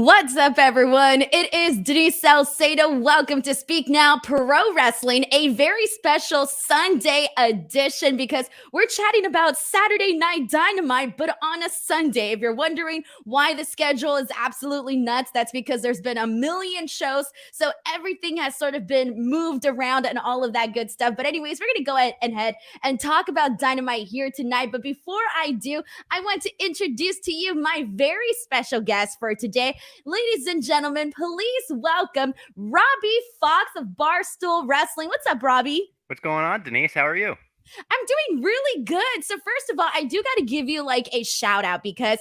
What's up, everyone? It is Denise Salcedo. Welcome to Speak Now Pro Wrestling, a very special Sunday edition because we're chatting about Saturday Night Dynamite, but on a Sunday. If you're wondering why the schedule is absolutely nuts, that's because there's been a million shows, so everything has sort of been moved around and all of that good stuff. But anyways, we're going to go ahead and talk about Dynamite here tonight. But before I do, I want to introduce to you my very special guest for today. Ladies and gentlemen, please welcome Robbie Fox of Barstool Wrestling. What's up, Robbie? What's going on, Denise? How are you? I'm doing really good. So first of all, I do got to give you like a shout out because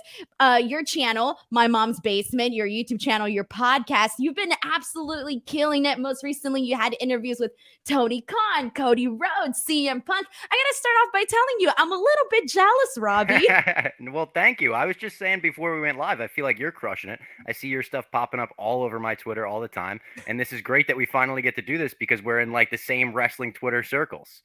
your channel, My Mom's Basement, your YouTube channel, your podcast, you've been absolutely killing it. Most recently, you had interviews with Tony Khan, Cody Rhodes, CM Punk. I got to start off by telling you, I'm a little bit jealous, Robbie. Well, thank you. I was just saying before we went live, I feel like you're crushing it. I see your stuff popping up all over my Twitter all the time. And this is great that we finally get to do this because we're in like the same wrestling Twitter circles.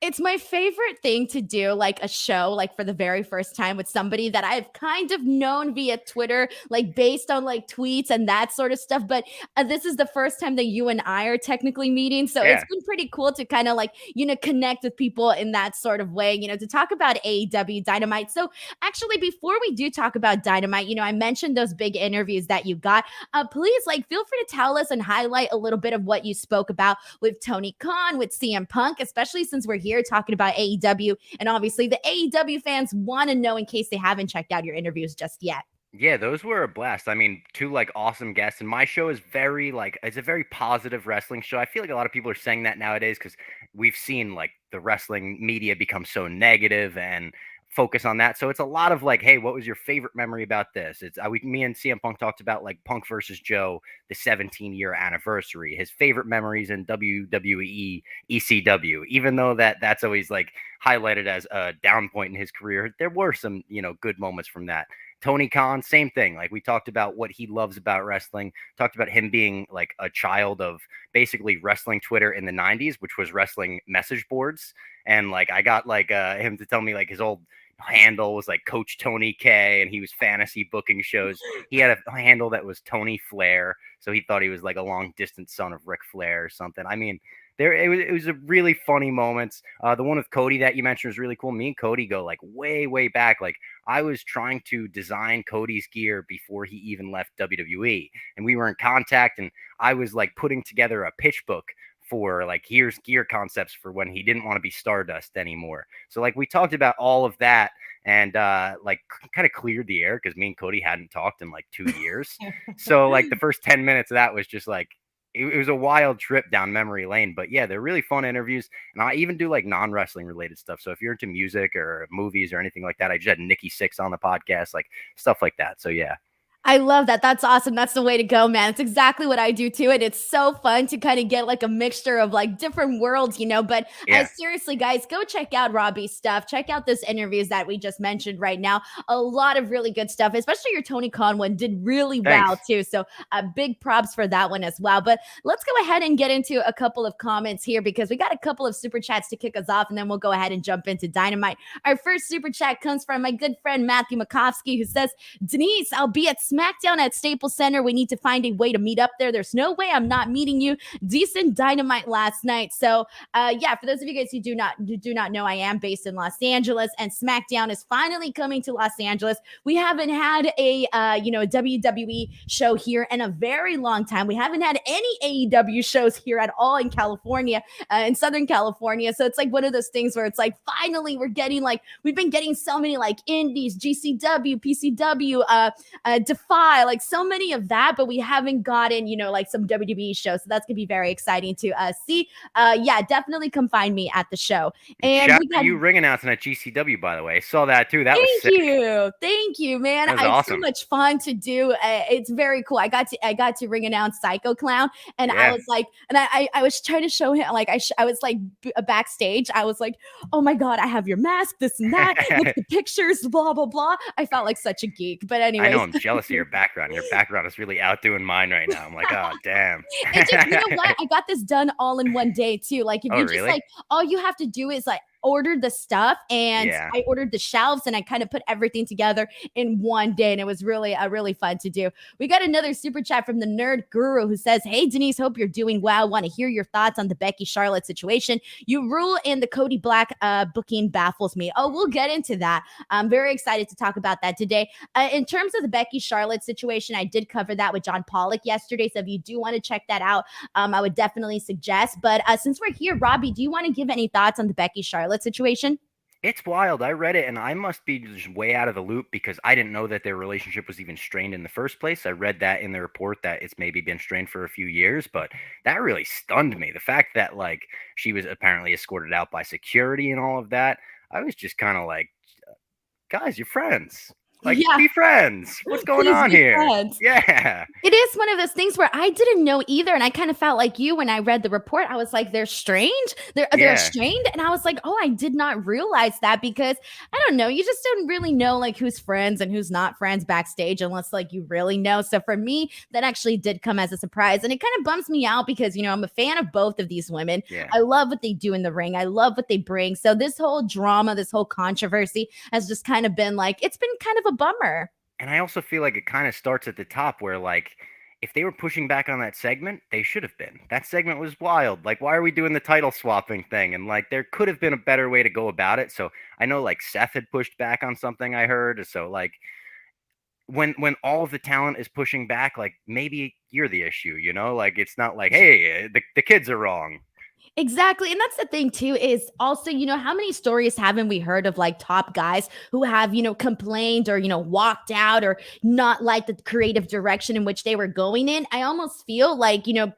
It's my favorite thing to do, like a show, like for the very first time with somebody that I've kind of known via Twitter, like based on like tweets and that sort of stuff. But this is the first time that you and I are technically meeting. So Yeah. It's been pretty cool to kind of like, connect with people in that sort of way, to talk about AEW Dynamite. So actually, before we do talk about Dynamite, I mentioned those big interviews that you got. Please, like, feel free to tell us and highlight a little bit of what you spoke about with Tony Khan, with CM Punk, especially since we're here talking about AEW, and obviously the AEW fans want to know in case they haven't checked out your interviews just yet. Yeah, those were a blast. I mean, two like awesome guests, and my show is very like it's a very positive wrestling show. I feel like a lot of people are saying that nowadays because we've seen like the wrestling media become so negative and focus on that. So it's a lot of like, hey, what was your favorite memory about this? It's me and CM Punk talked about like Punk versus Joe, the 17-year anniversary, his favorite memories in WWE, ECW. Even though that's always like highlighted as a down point in his career, there were some good moments from that. Tony Khan, same thing. Like we talked about what he loves about wrestling, talked about him being like a child of basically wrestling Twitter in the 90s, which was wrestling message boards. And like I got like him to tell me like his old handle was like Coach Tony K, and he was fantasy booking shows. He had a handle that was Tony Flair, so he thought he was like a long distance son of Ric Flair or something. I mean, it was a really funny moments. The one with Cody that you mentioned was really cool. Me and Cody go like way back. Like I was trying to design Cody's gear before he even left WWE, and we were in contact, and I was like putting together a pitch book for like here's gear concepts for when he didn't want to be Stardust anymore. So like we talked about all of that and like kind of cleared the air because me and Cody hadn't talked in like 2 years. So like the first 10 minutes of that was just like it was a wild trip down memory lane. But yeah, they're really fun interviews, and I even do like non-wrestling related stuff. So if you're into music or movies or anything like that, I just had Nikki Sixx on the podcast, like stuff like that. So yeah. I love that. That's awesome. That's the way to go, man. It's exactly what I do too. And it's so fun to kind of get like a mixture of like different worlds, But Yeah. seriously, guys, go check out Robbie's stuff. Check out those interviews that we just mentioned right now. A lot of really good stuff, especially your Tony Khan one did really well too. So big props for that one as well. But let's go ahead and get into a couple of comments here because we got a couple of super chats to kick us off, and then we'll go ahead and jump into Dynamite. Our first super chat comes from my good friend Matthew Makovsky, who says, Denise, I'll be at Smackdown at Staples Center. We need to find a way to meet up there. There's no way I'm not meeting you. Decent Dynamite last night. So yeah, for those of you guys who do not know, I am based in Los Angeles, and Smackdown is finally coming to Los Angeles. We haven't had a WWE show here in a very long time. We haven't had any AEW shows here at all in California, in Southern California. So it's like one of those things where it's like finally we're getting like we've been getting so many like indies, GCW, PCW, Defy, like so many of that, but we haven't gotten, like some WWE shows. So that's gonna be very exciting to see. Yeah, definitely come find me at the show. And shout out to you ring announcing at GCW, by the way. I saw that too. That was sick. Thank you, man. That was awesome. So much fun to do. It's very cool. I got to ring announce Psycho Clown, and I was like, and I was trying to show him, like I was like backstage. I was like, oh my god, I have your mask, this and that. Look at the pictures, blah blah blah. I felt like such a geek, but anyway. I know I'm jealous of your background. Your background is really outdoing mine right now. I'm like, oh damn. It just, you know what? I got this done all in one day too. Like if you just really? like all you have to do is like ordered the stuff and Yeah. I ordered the shelves and I kind of put everything together in one day. And it was really fun to do. We got another super chat from the Nerd Guru who says, "Hey, Denise, hope you're doing well. Want to hear your thoughts on the Becky Charlotte situation. You rule in the Cody Black booking baffles me." Oh, we'll get into that. I'm very excited to talk about that today. In terms of the Becky Charlotte situation, I did cover that with John Pollock yesterday. So if you do want to check that out, I would definitely suggest. But since we're here, Robbie, do you want to give any thoughts on the Becky Charlotte situation? It's wild. I read it and I must be just way out of the loop because I didn't know that their relationship was even strained in the first place. I read that in the report that it's maybe been strained for a few years, but that really stunned me. The fact that like she was apparently escorted out by security and all of that, I was just kind of like, guys, you're friends. Like, Yeah. be friends. What's going Please on be here? friends. Yeah. It is one of those things where I didn't know either. And I kind of felt like you when I read the report. I was like, they're strange. They're Yeah. strained. And I was like, oh, I did not realize that because I don't know. You just don't really know like who's friends and who's not friends backstage unless like you really know. So for me, that actually did come as a surprise. And it kind of bums me out because, you know, I'm a fan of both of these women. Yeah. I love what they do in the ring. I love what they bring. So this whole drama, this whole controversy has just kind of been like, it's been kind of a bummer. And I also feel like it kind of starts at the top where like if they were pushing back on that segment, they should have been. That segment was wild. Like, why are we doing the title swapping thing? And like there could have been a better way to go about it. So I know like Seth had pushed back on something I heard. So like when all of the talent is pushing back, like maybe you're the issue, you know? Like it's not like, hey, the kids are wrong. Exactly. And that's the thing too, is also, you know, how many stories haven't we heard of like top guys who have, you know, complained or, you know, walked out or not like the creative direction in which they were going in? I almost feel like, you know,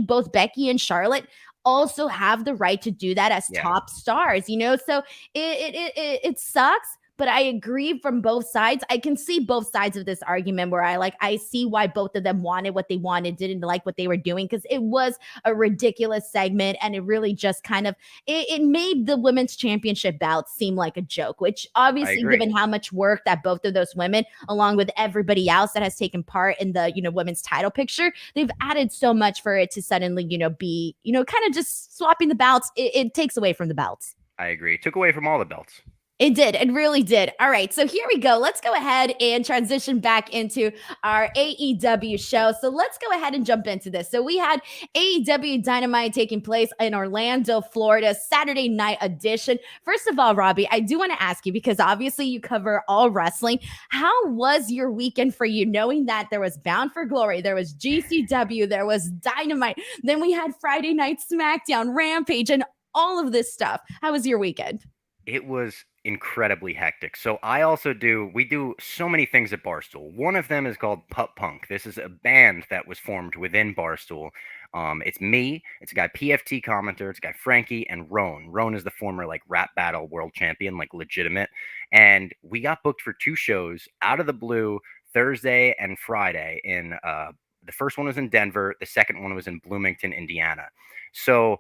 both Becky and Charlotte also have the right to do that as Yeah. top stars, you know? So it sucks. But I agree from both sides. I can see both sides of this argument where I see why both of them wanted what they wanted, didn't like what they were doing, because it was a ridiculous segment and it really just kind of it made the women's championship bout seem like a joke, which obviously given how much work that both of those women, along with everybody else that has taken part in the, you know, women's title picture, they've added so much for it to suddenly, you know, be, you know, kind of just swapping the belts. It takes away from the belts. I agree. It took away from all the belts. It did. It really did. All right. So here we go. Let's go ahead and transition back into our AEW show. So let's go ahead and jump into this. So we had AEW Dynamite taking place in Orlando, Florida, Saturday night edition. First of all, Robbie, I do want to ask you, because obviously you cover all wrestling. How was your weekend for you, knowing that there was Bound for Glory, there was GCW, there was Dynamite, then we had Friday Night Smackdown, Rampage, and all of this stuff? How was your weekend? It was incredibly hectic. So we do so many things at Barstool. One of them is called Pup Punk. This is a band that was formed within Barstool. It's me, it's a guy PFT commenter, it's a guy Frankie, and Roan. Roan is the former like rap battle world champion, like legitimate. And we got booked for 2 shows out of the blue, Thursday and Friday. The first one was in Denver, the second one was in Bloomington, Indiana. So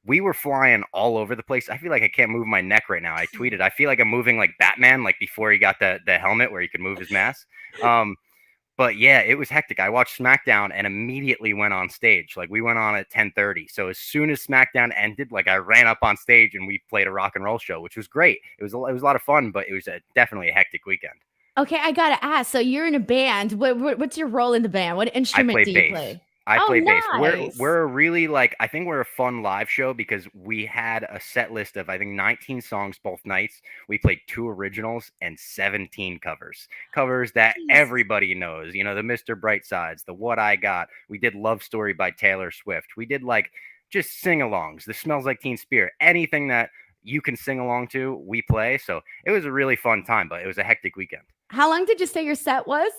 we were flying all over the place. I feel like I can't move my neck right now. I tweeted, I feel like I'm moving like Batman, like before he got the helmet where he could move his mask. But yeah, it was hectic. I watched SmackDown and immediately went on stage. Like we went on at 10:30. So as soon as SmackDown ended, like I ran up on stage and we played a rock and roll show, which was great. It was a lot of fun, but it was definitely a hectic weekend. Okay, I gotta ask. So you're in a band. What's your role in the band? What instrument do you play? I play bass. Nice. We're really like, I think we're a fun live show because we had a set list of I think 19 songs both nights. We played 2 originals and 17 covers. Covers that everybody knows. You know, the Mr. Brightsides, the What I Got. We did Love Story by Taylor Swift. We did like just sing-alongs. The Smells Like Teen Spirit. Anything that you can sing along to, we play. So it was a really fun time, but it was a hectic weekend. How long did you say your set was?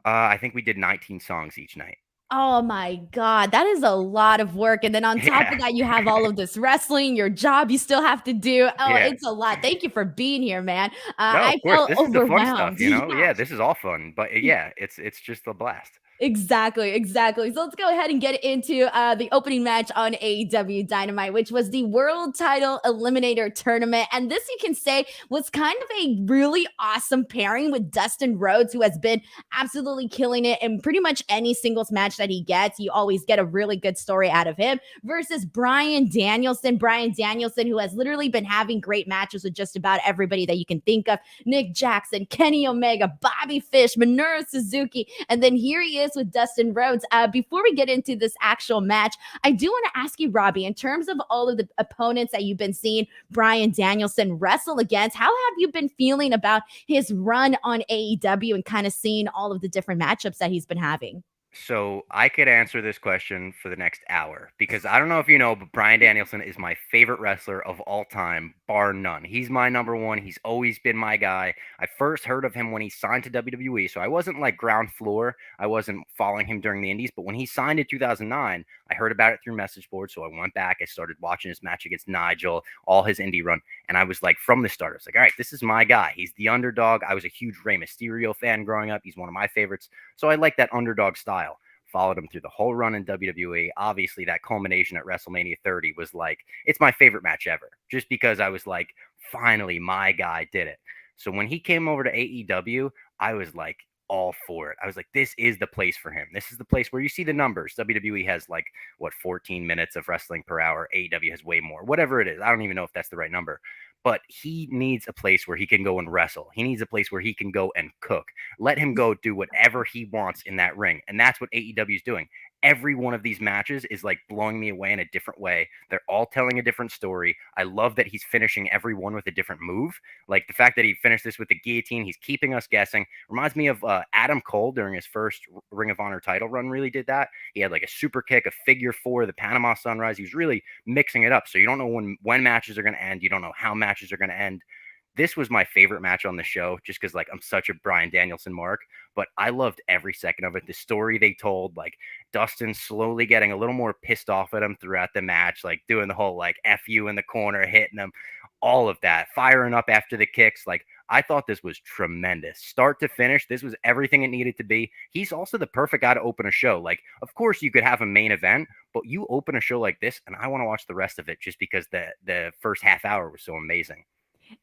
I think we did 19 songs each night. Oh my God, that is a lot of work. And then on top of that, you have all of this wrestling, your job you still have to do. Oh, it's a lot. Thank you for being here, man. No, of course. This is the fun stuff, you know? Yeah. Yeah, this is all fun. But yeah, it's just a blast. Exactly. So let's go ahead and get into the opening match on AEW Dynamite, which was the World Title Eliminator Tournament. And this, you can say, was kind of a really awesome pairing with Dustin Rhodes, who has been absolutely killing it in pretty much any singles match that he gets. You always get a really good story out of him, versus Bryan Danielson. Bryan Danielson, who has literally been having great matches with just about everybody that you can think of: Nick Jackson, Kenny Omega, Bobby Fish, Minoru Suzuki, and then here he is with Dustin Rhodes. Before we get into this actual match, I do want to ask you, Robbie, in terms of all of the opponents that you've been seeing Bryan Danielson wrestle against, how have you been feeling about his run on AEW and kind of seeing all of the different matchups that he's been having? So I could answer this question for the next hour because I don't know if you know, but Bryan Danielson is my favorite wrestler of all time, bar none. He's my number one. He's always been my guy. I first heard of him when he signed to WWE, so I wasn't like ground floor. I wasn't following him during the Indies, but when he signed in 2009, I heard about it through message boards. So I went back, I started watching his match against Nigel, all his indie run, and I was like, from the start, I was like, all right, this is my guy. He's the underdog. I was a huge Rey Mysterio fan growing up. He's one of my favorites. So I like that underdog style. Followed him through the whole run in WWE. Obviously, that culmination at WrestleMania 30 was like, it's my favorite match ever, just because I was like, finally, my guy did it. So when he came over to AEW, I was like, all for it. I was like, this is the place for him. This is the place where you see the numbers. WWE has like, what, 14 minutes of wrestling per hour. AEW has way more, whatever it is. I don't even know if that's the right number. But he needs a place where he can go and wrestle. He needs a place where he can go and cook. Let him go do whatever he wants in that ring. And that's what AEW is doing. Every one of these matches is like blowing me away in a different way. They're all telling a different story. I love that he's finishing every one with a different move. Like the fact that he finished this with the guillotine, he's keeping us guessing. Reminds me of Adam Cole during his first Ring of Honor title run, really did that. He had like a super kick, a figure four, the Panama Sunrise. He was really mixing it up. So you don't know when matches are going to end. You don't know how matches are going to end. This was my favorite match on the show just because, like, I'm such a Bryan Danielson mark, but I loved every second of it. The story they told, like, Dustin slowly getting a little more pissed off at him throughout the match, like, doing the whole, like, F you in the corner, hitting him, all of that, firing up after the kicks. Like, I thought this was tremendous. Start to finish, this was everything it needed to be. He's also the perfect guy to open a show. Like, of course, you could have a main event, but you open a show like this, and I want to watch the rest of it just because the first half hour was so amazing.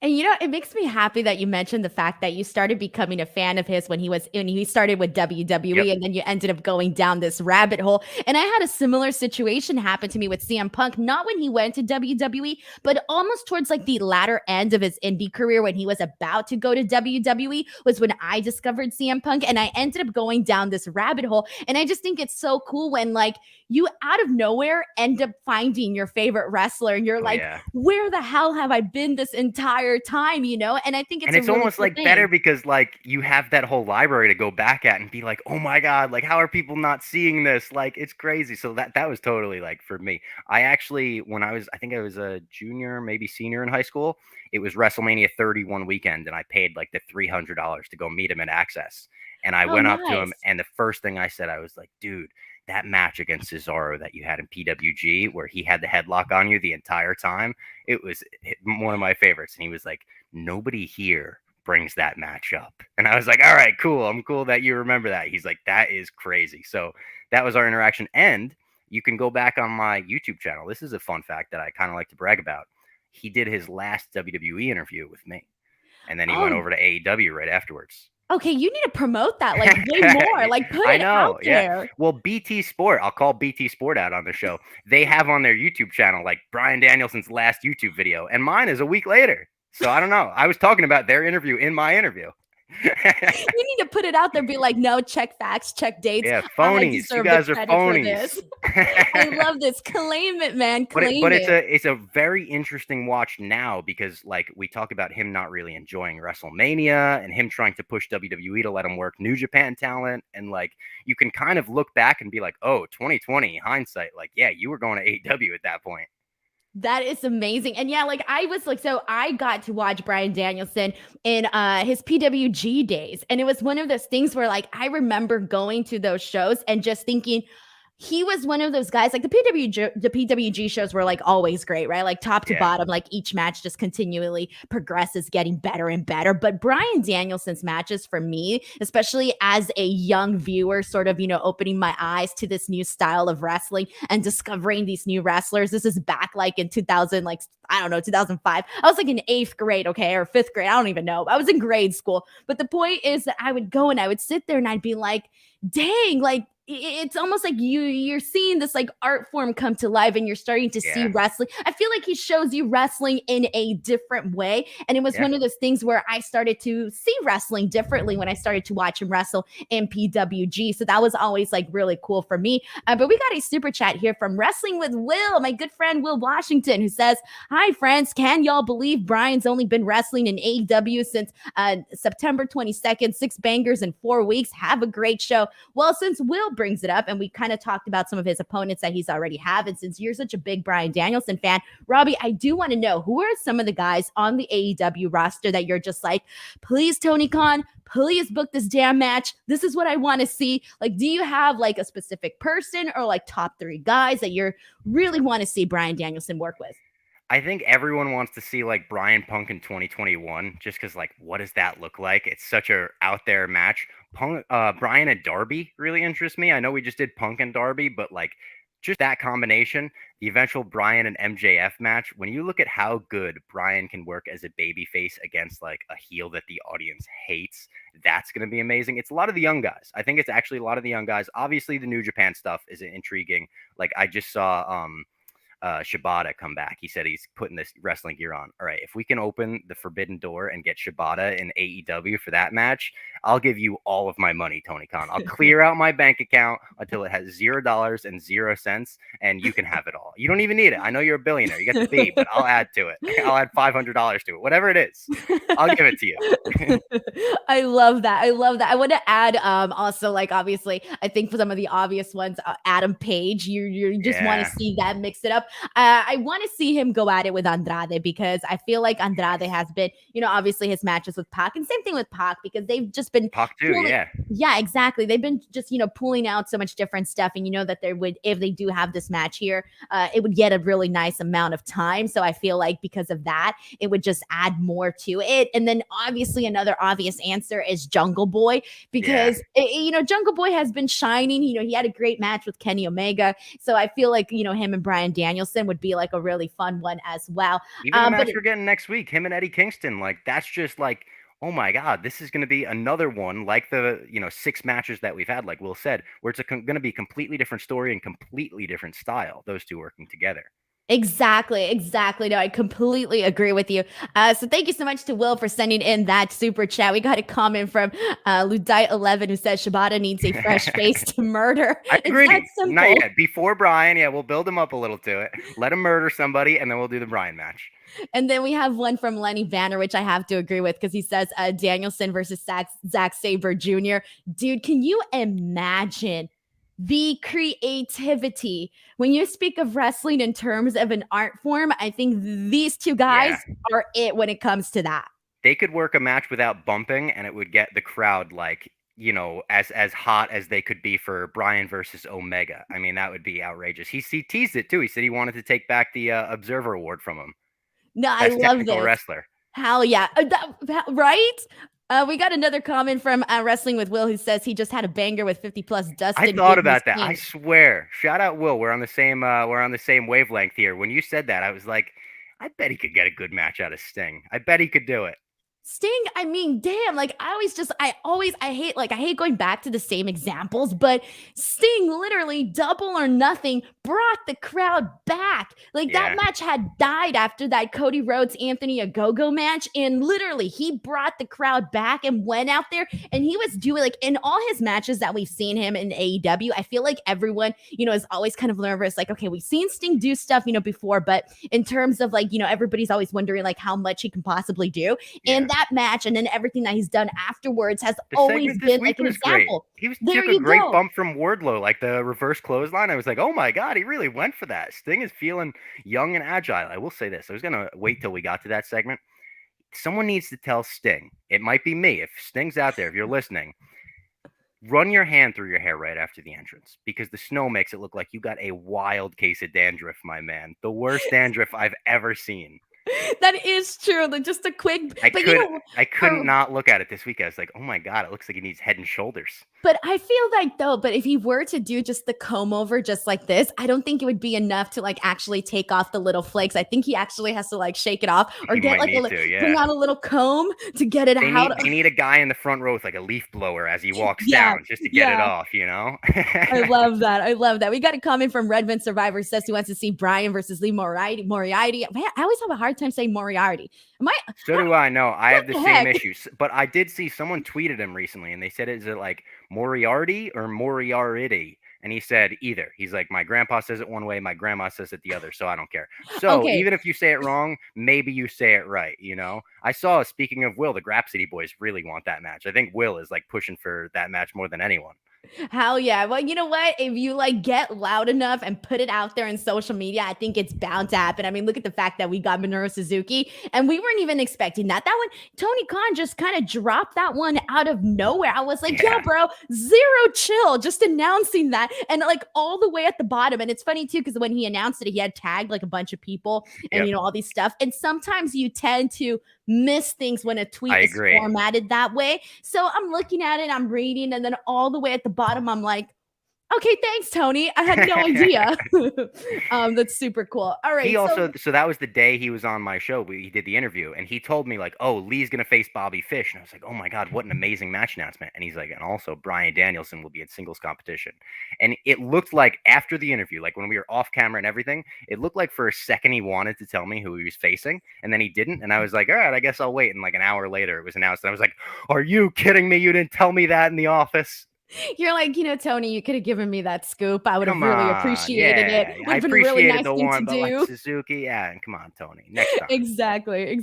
And it makes me happy that you mentioned the fact that you started becoming a fan of his when he started with WWE, Yep. and then you ended up going down this rabbit hole. And I had a similar situation happen to me with CM Punk, not when he went to WWE, but almost towards like the latter end of his indie career when he was about to go to WWE was when I discovered CM Punk, and I ended up going down this rabbit hole. And I just think it's so cool when like you out of nowhere end up finding your favorite wrestler and you're like, Yeah. where the hell have I been this entire time? And I think it's And a it's really almost cool like thing. better because like you have that whole library to go back at and be like, oh my God, like how are people not seeing this? Like it's crazy. So that was totally like for me. I actually, when I think I was a junior, maybe senior in high school, it was WrestleMania 31 weekend, and I paid like the $300 to go meet him at Access. And I Oh, went up to him, nice. and the first thing I said, I was like, dude, that match against Cesaro that you had in PWG, where he had the headlock on you the entire time, it was one of my favorites. And he was like, nobody here brings that match up. And I was like, all right, cool. I'm cool that you remember that. He's like, that is crazy. So that was our interaction. And you can go back on my YouTube channel. This is a fun fact that I kind of like to brag about. He did his last WWE interview with me, and then he went Oh, over to AEW right afterwards. okay. You need to promote that like way more. Like put I it out know, yeah. there. Well, BT Sport, I'll call BT Sport out on the show. They have on their YouTube channel like Bryan Danielson's last YouTube video, and mine is a week later. So I don't know. I was talking about their interview in my interview. You need to put it out there. Be like, no, check facts, check dates. Yeah, I phonies. You deserve the guys are credit for phonies. this. I love this. Claim it, man. But Claim it. it's a very interesting watch now because like we talk about him not really enjoying WrestleMania and him trying to push WWE to let him work New Japan talent, and like you can kind of look back and be like, oh, 2020 hindsight, like yeah, you were going to AEW at that point. That is amazing. And yeah, like I was like, so I got to watch Bryan Danielson in his PWG days. And it was one of those things where like I remember going to those shows and just thinking, he was one of those guys, like the PWG shows were like always great, right? Like top to bottom, like each match just continually progresses, getting better and better. But Bryan Danielson's matches for me, especially as a young viewer, sort of, opening my eyes to this new style of wrestling and discovering these new wrestlers. This is back like in 2000, like, I don't know, 2005. I was like in 8th grade, okay, or 5th grade. I don't even know. I was in grade school. But the point is that I would go and I would sit there and I'd be like, dang, like, it's almost like you're seeing this like art form come to life and you're starting to see wrestling. I feel like he shows you wrestling in a different way. And it was one of those things where I started to see wrestling differently when I started to watch him wrestle in PWG. So that was always like really cool for me. But we got a super chat here from Wrestling with Will, my good friend Will Washington, who says, "Hi friends, can y'all believe Bryan's only been wrestling in AEW since September 22nd, 6 bangers in 4 weeks. Have a great show." Well, since Will brings it up and we kind of talked about some of his opponents that he's already had, and since you're such a big Bryan Danielson fan, Robbie, I do want to know, who are some of the guys on the AEW roster that you're just like, please Tony Khan, please book this damn match, this is what I want to see? Like, do you have like a specific person or like top 3 guys that you really want to see Bryan Danielson work with? I think everyone wants to see like Bryan Punk in 2021, just because like, what does that look like? It's such a out there match. Punk, Bryan and Darby really interests me. I know we just did Punk and Darby, but like just that combination, the eventual Bryan and MJF match. When you look at how good Bryan can work as a babyface against like a heel that the audience hates, that's going to be amazing. It's a lot of the young guys. I think it's actually a lot of the young guys. Obviously, the New Japan stuff is intriguing. Like I just saw Shibata come back. He said he's putting this wrestling gear on. All right, if we can open the forbidden door and get Shibata in AEW for that match, I'll give you all of my money, Tony Khan. I'll clear out my bank account until it has $0 and 0 cents, and you can have it all. You don't even need it. I know you're a billionaire. You got the B, but I'll add to it. I'll add $500 to it. Whatever it is, I'll give it to you. I love that. I love that. I want to add also, like, obviously, I think for some of the obvious ones, Adam Page, you just want to see that, mix it up. I want to see him go at it with Andrade, because I feel like Andrade has been, obviously his matches with Pac, and same thing with Pac, because they've just been Pac too, yeah, exactly. They've been just, pulling out so much different stuff, and that they would, if they do have this match here, it would get a really nice amount of time. So I feel like because of that, it would just add more to it. And then obviously another obvious answer is Jungle Boy, because Jungle Boy has been shining. He had a great match with Kenny Omega, so I feel like him and Bryan Danielson would be like a really fun one as well. Even the match we're getting next week, him and Eddie Kingston, like that's just like, oh my God, this is going to be another one like the 6 matches that we've had, like Will said, where it's going to be a completely different story and completely different style, those two working together. Exactly. No, I completely agree with you. So thank you so much to Will for sending in that super chat. We got a comment from Ludite11 who says Shibata needs a fresh face to murder. I agree. Not yet. Before Bryan, we'll build him up a little to it. Let him murder somebody, and then we'll do the Bryan match. And then we have one from Lenny Banner, which I have to agree with, because he says Danielson versus Zack Sabre Jr. Dude, can you imagine the creativity when you speak of wrestling in terms of an art form? I think these two guys are it when it comes to that. They could work a match without bumping, and it would get the crowd like, as hot as they could be for Bryan versus Omega. I mean, that would be outrageous. He teased it too. He said he wanted to take back the Observer Award from him. No, I love this. Wrestler. Hell yeah. Right? We got another comment from Wrestling with Will, who says he just had a banger with 50 plus Dustin. I thought about that. I swear. Shout out Will. We're on the same wavelength here. When you said that, I was like, I bet he could get a good match out of Sting. I bet he could do it. Sting, I mean, damn, like I hate going back to the same examples, but Sting literally Double or Nothing brought the crowd back. Like that match had died after that Cody Rhodes Anthony Ogogo match, and literally he brought the crowd back and went out there, and he was doing, like, in all his matches that we've seen him in AEW, I feel like everyone, is always kind of nervous, like, okay, we've seen Sting do stuff, before, but in terms of like, everybody's always wondering like how much he can possibly do. And that match and then everything that he's done afterwards has always been like an example. Great. He took a great bump from Wardlow, like the reverse clothesline. I was like, oh my God, he really went for that. Sting is feeling young and agile. I will say this. I was going to wait till we got to that segment. Someone needs to tell Sting. It might be me. If Sting's out there, if you're listening, run your hand through your hair right after the entrance, because the snow makes it look like you got a wild case of dandruff, my man. The worst dandruff I've ever seen. That is true. Just a quick, I but couldn't not look at it this week. I was like, oh my God, it looks like he needs Head and Shoulders. but I feel like though, but if he were to do just the comb over just like this, I don't think it would be enough to like actually take off the little flakes. I think he actually has to like shake it off or He get might like need to, bring yeah. out a little comb to get it out. They need a guy in the front row with like a leaf blower as he walks Yeah, down just to get it off, you know? I love that. I love that. We got a comment from Redmond Survivor says he wants to see Bryan versus Lee Moriarty. Man, I always have a hard time saying Moriarty. So do I. know. I have the same heck? issues. But I did see someone tweeted him recently and they said, is it like Moriarty or Moriarty? And he said either. He's like, my grandpa says it one way, my grandma says it the other, so I don't care. So Okay. even if you say it wrong, maybe you say it right, you know? I saw, speaking of Will, the Grapsity boys really want that match. I think Will is like pushing for that match more than anyone. Hell yeah. Well, you know what? If you like get loud enough and put it out there in social media, I think it's bound to happen. I mean, look at the fact that we got Minoru Suzuki and we weren't even expecting that. That one, Tony Khan just kind of dropped that one out of nowhere. I was like, yeah, bro, zero chill, just announcing that. And like all the way at the bottom. And it's funny too, because when he announced it, he had tagged like a bunch of people and, all these stuff. And sometimes you tend to miss things when a tweet is formatted that way. So I'm looking at it, I'm reading, and then all the way at the bottom, I'm like, okay, thanks, Tony. I had no idea. That's super cool. All right. He also, so that was the day he was on my show. He did the interview and he told me like, oh, Lee's going to face Bobby Fish. And I was like, oh my God, what an amazing match announcement. And he's like, and also Bryan Danielson will be in singles competition. And it looked like after the interview, like when we were off camera and everything, it looked like for a second he wanted to tell me who he was facing and then he didn't. And I was like, all right, I guess I'll wait. And like an hour later it was announced. And I was like, are you kidding me? You didn't tell me that in the office. You're like, Tony, you could have given me that scoop. I would have really appreciated it. Would I have been a really nice the thing one, to do. Like Suzuki, yeah, and come on, Tony, next time. Exactly.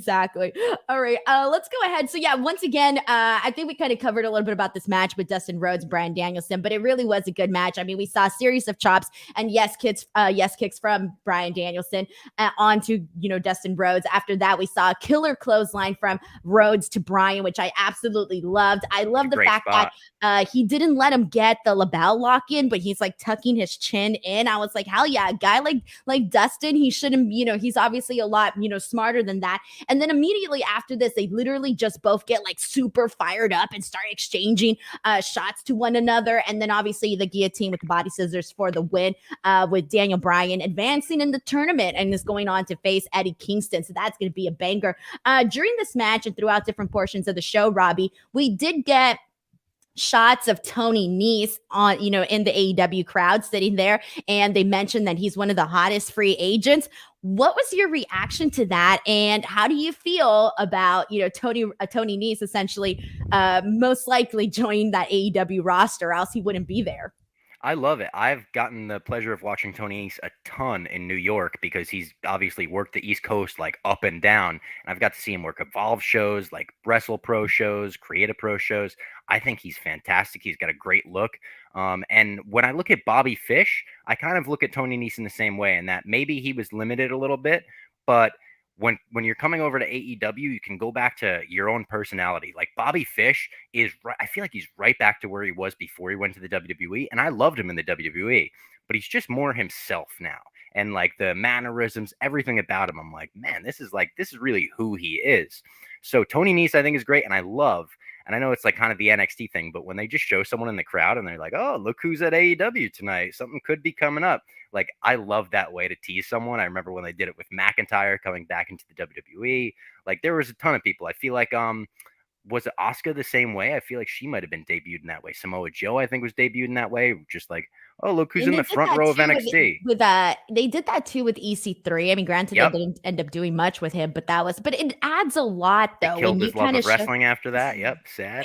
All right, let's go ahead. So yeah, once again, I think we kind of covered a little bit about this match with Dustin Rhodes, Bryan Danielson, but it really was a good match. I mean, we saw a series of chops and yes kicks from Bryan Danielson onto Dustin Rhodes. After that, we saw a killer clothesline from Rhodes to Bryan, which I absolutely loved. I love the fact that he didn't let him get the label lock in, but he's like tucking his chin in. I was like, hell yeah, a guy like Dustin, he shouldn't, he's obviously a lot, smarter than that. And then immediately after this, they literally just both get like super fired up and start exchanging shots to one another. And then obviously the guillotine with the body scissors for the win with Daniel Bryan advancing in the tournament and is going on to face Eddie Kingston. So that's going to be a banger. During this match and throughout different portions of the show, Robbie, we did get shots of Tony Nese on, in the AEW crowd sitting there. And they mentioned that he's one of the hottest free agents. What was your reaction to that? And how do you feel about, Tony Nese essentially most likely joining that AEW roster, or else he wouldn't be there? I love it. I've gotten the pleasure of watching Tony Nese a ton in New York because he's obviously worked the East Coast like up and down. And I've got to see him work Evolve shows, like Wrestle Pro shows, Creative Pro shows. I think he's fantastic. He's got a great look. And when I look at Bobby Fish, I kind of look at Tony Nese in the same way, in that maybe he was limited a little bit, but when you're coming over to AEW, you can go back to your own personality. Like Bobby Fish is, I feel like he's right back to where he was before he went to the WWE. And I loved him in the WWE, but he's just more himself now. And like the mannerisms, everything about him, I'm like, man, this is really who he is. So Tony Nese, I think, is great. And I know it's like kind of the NXT thing, but when they just show someone in the crowd and they're like, oh, look who's at AEW tonight, something could be coming up. Like, I love that way to tease someone. I remember when they did it with McIntyre coming back into the WWE. Like, there was a ton of people. I feel like, was it Asuka the same way? I feel like she might have been debuted in that way. Samoa Joe, I think, was debuted in that way. Just like, oh, look who's in the front row of NXT. They did that too with EC3. I mean, granted, they didn't end up doing much with him, but it adds a lot though. They killed his love of wrestling after that. Yep, sad.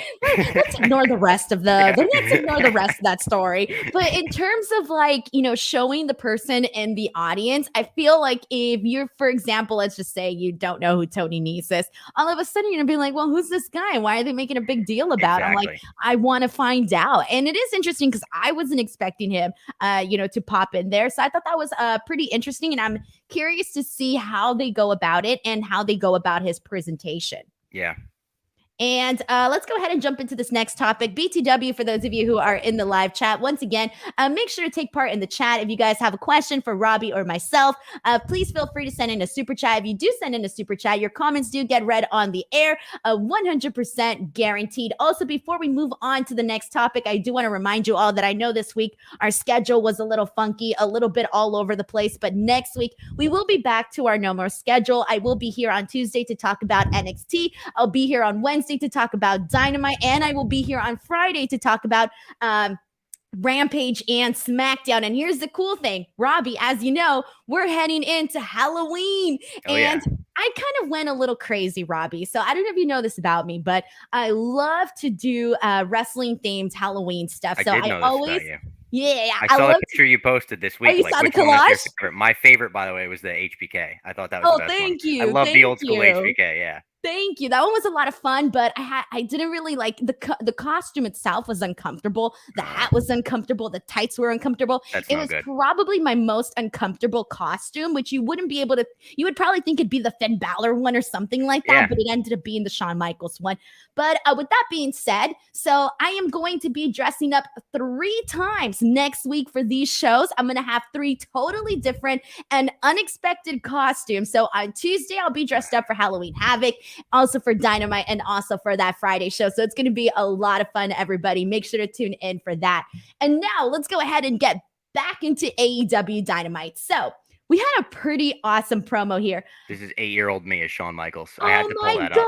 Let's ignore the rest of let's ignore the rest of that story. But in terms of like, showing the person in the audience, I feel like if you're, for example, let's just say you don't know who Tony Nese is, all of a sudden you're gonna be like, well, who's this guy? Why are they making a big deal about him? Like, I want to find out. And it is interesting because I wasn't expecting him to pop in there. So I thought that was pretty interesting. And I'm curious to see how they go about it and how they go about his presentation. Yeah. And let's go ahead and jump into this next topic. BTW, for those of you who are in the live chat, once again, make sure to take part in the chat. If you guys have a question for Robbie or myself, please feel free to send in a super chat. If you do send in a super chat, your comments do get read on the air, 100% guaranteed. Also, before we move on to the next topic, I do want to remind you all that I know this week our schedule was a little funky, a little bit all over the place, but next week we will be back to our normal schedule. I will be here on Tuesday to talk about NXT. I'll be here on Wednesday to talk about Dynamite, and I will be here on Friday to talk about Rampage and Smackdown. And here's the cool thing, Robbie, as you know, we're heading into Halloween. I kind of went a little crazy, Robbie. So I don't know if you know this about me, but I love to do wrestling themed Halloween stuff. So I always Yeah, I saw the picture you posted this week. Oh, you saw the collage? My favorite, by the way, was the HBK. I thought that was the best thank one. you. I love the old school you. HBK. Yeah. Thank you. That one was a lot of fun, but I didn't really like the costume itself was uncomfortable. The hat was uncomfortable. The tights were uncomfortable. That's it was probably my most uncomfortable costume, which you wouldn't be able to. You would probably think it'd be the Finn Balor one or something like that, but it ended up being the Shawn Michaels one. But with that being said, so I am going to be dressing up 3 times next week for these shows. I'm going to have 3 totally different and unexpected costumes. So on Tuesday, I'll be dressed up for Halloween Havoc, also for Dynamite, and also for that Friday show. So it's going to be a lot of fun, everybody. Make sure to tune in for that. And now let's go ahead and get back into AEW Dynamite. So we had a pretty awesome promo here. This is 8-year-old me as Shawn Michaels. I had to pull that up.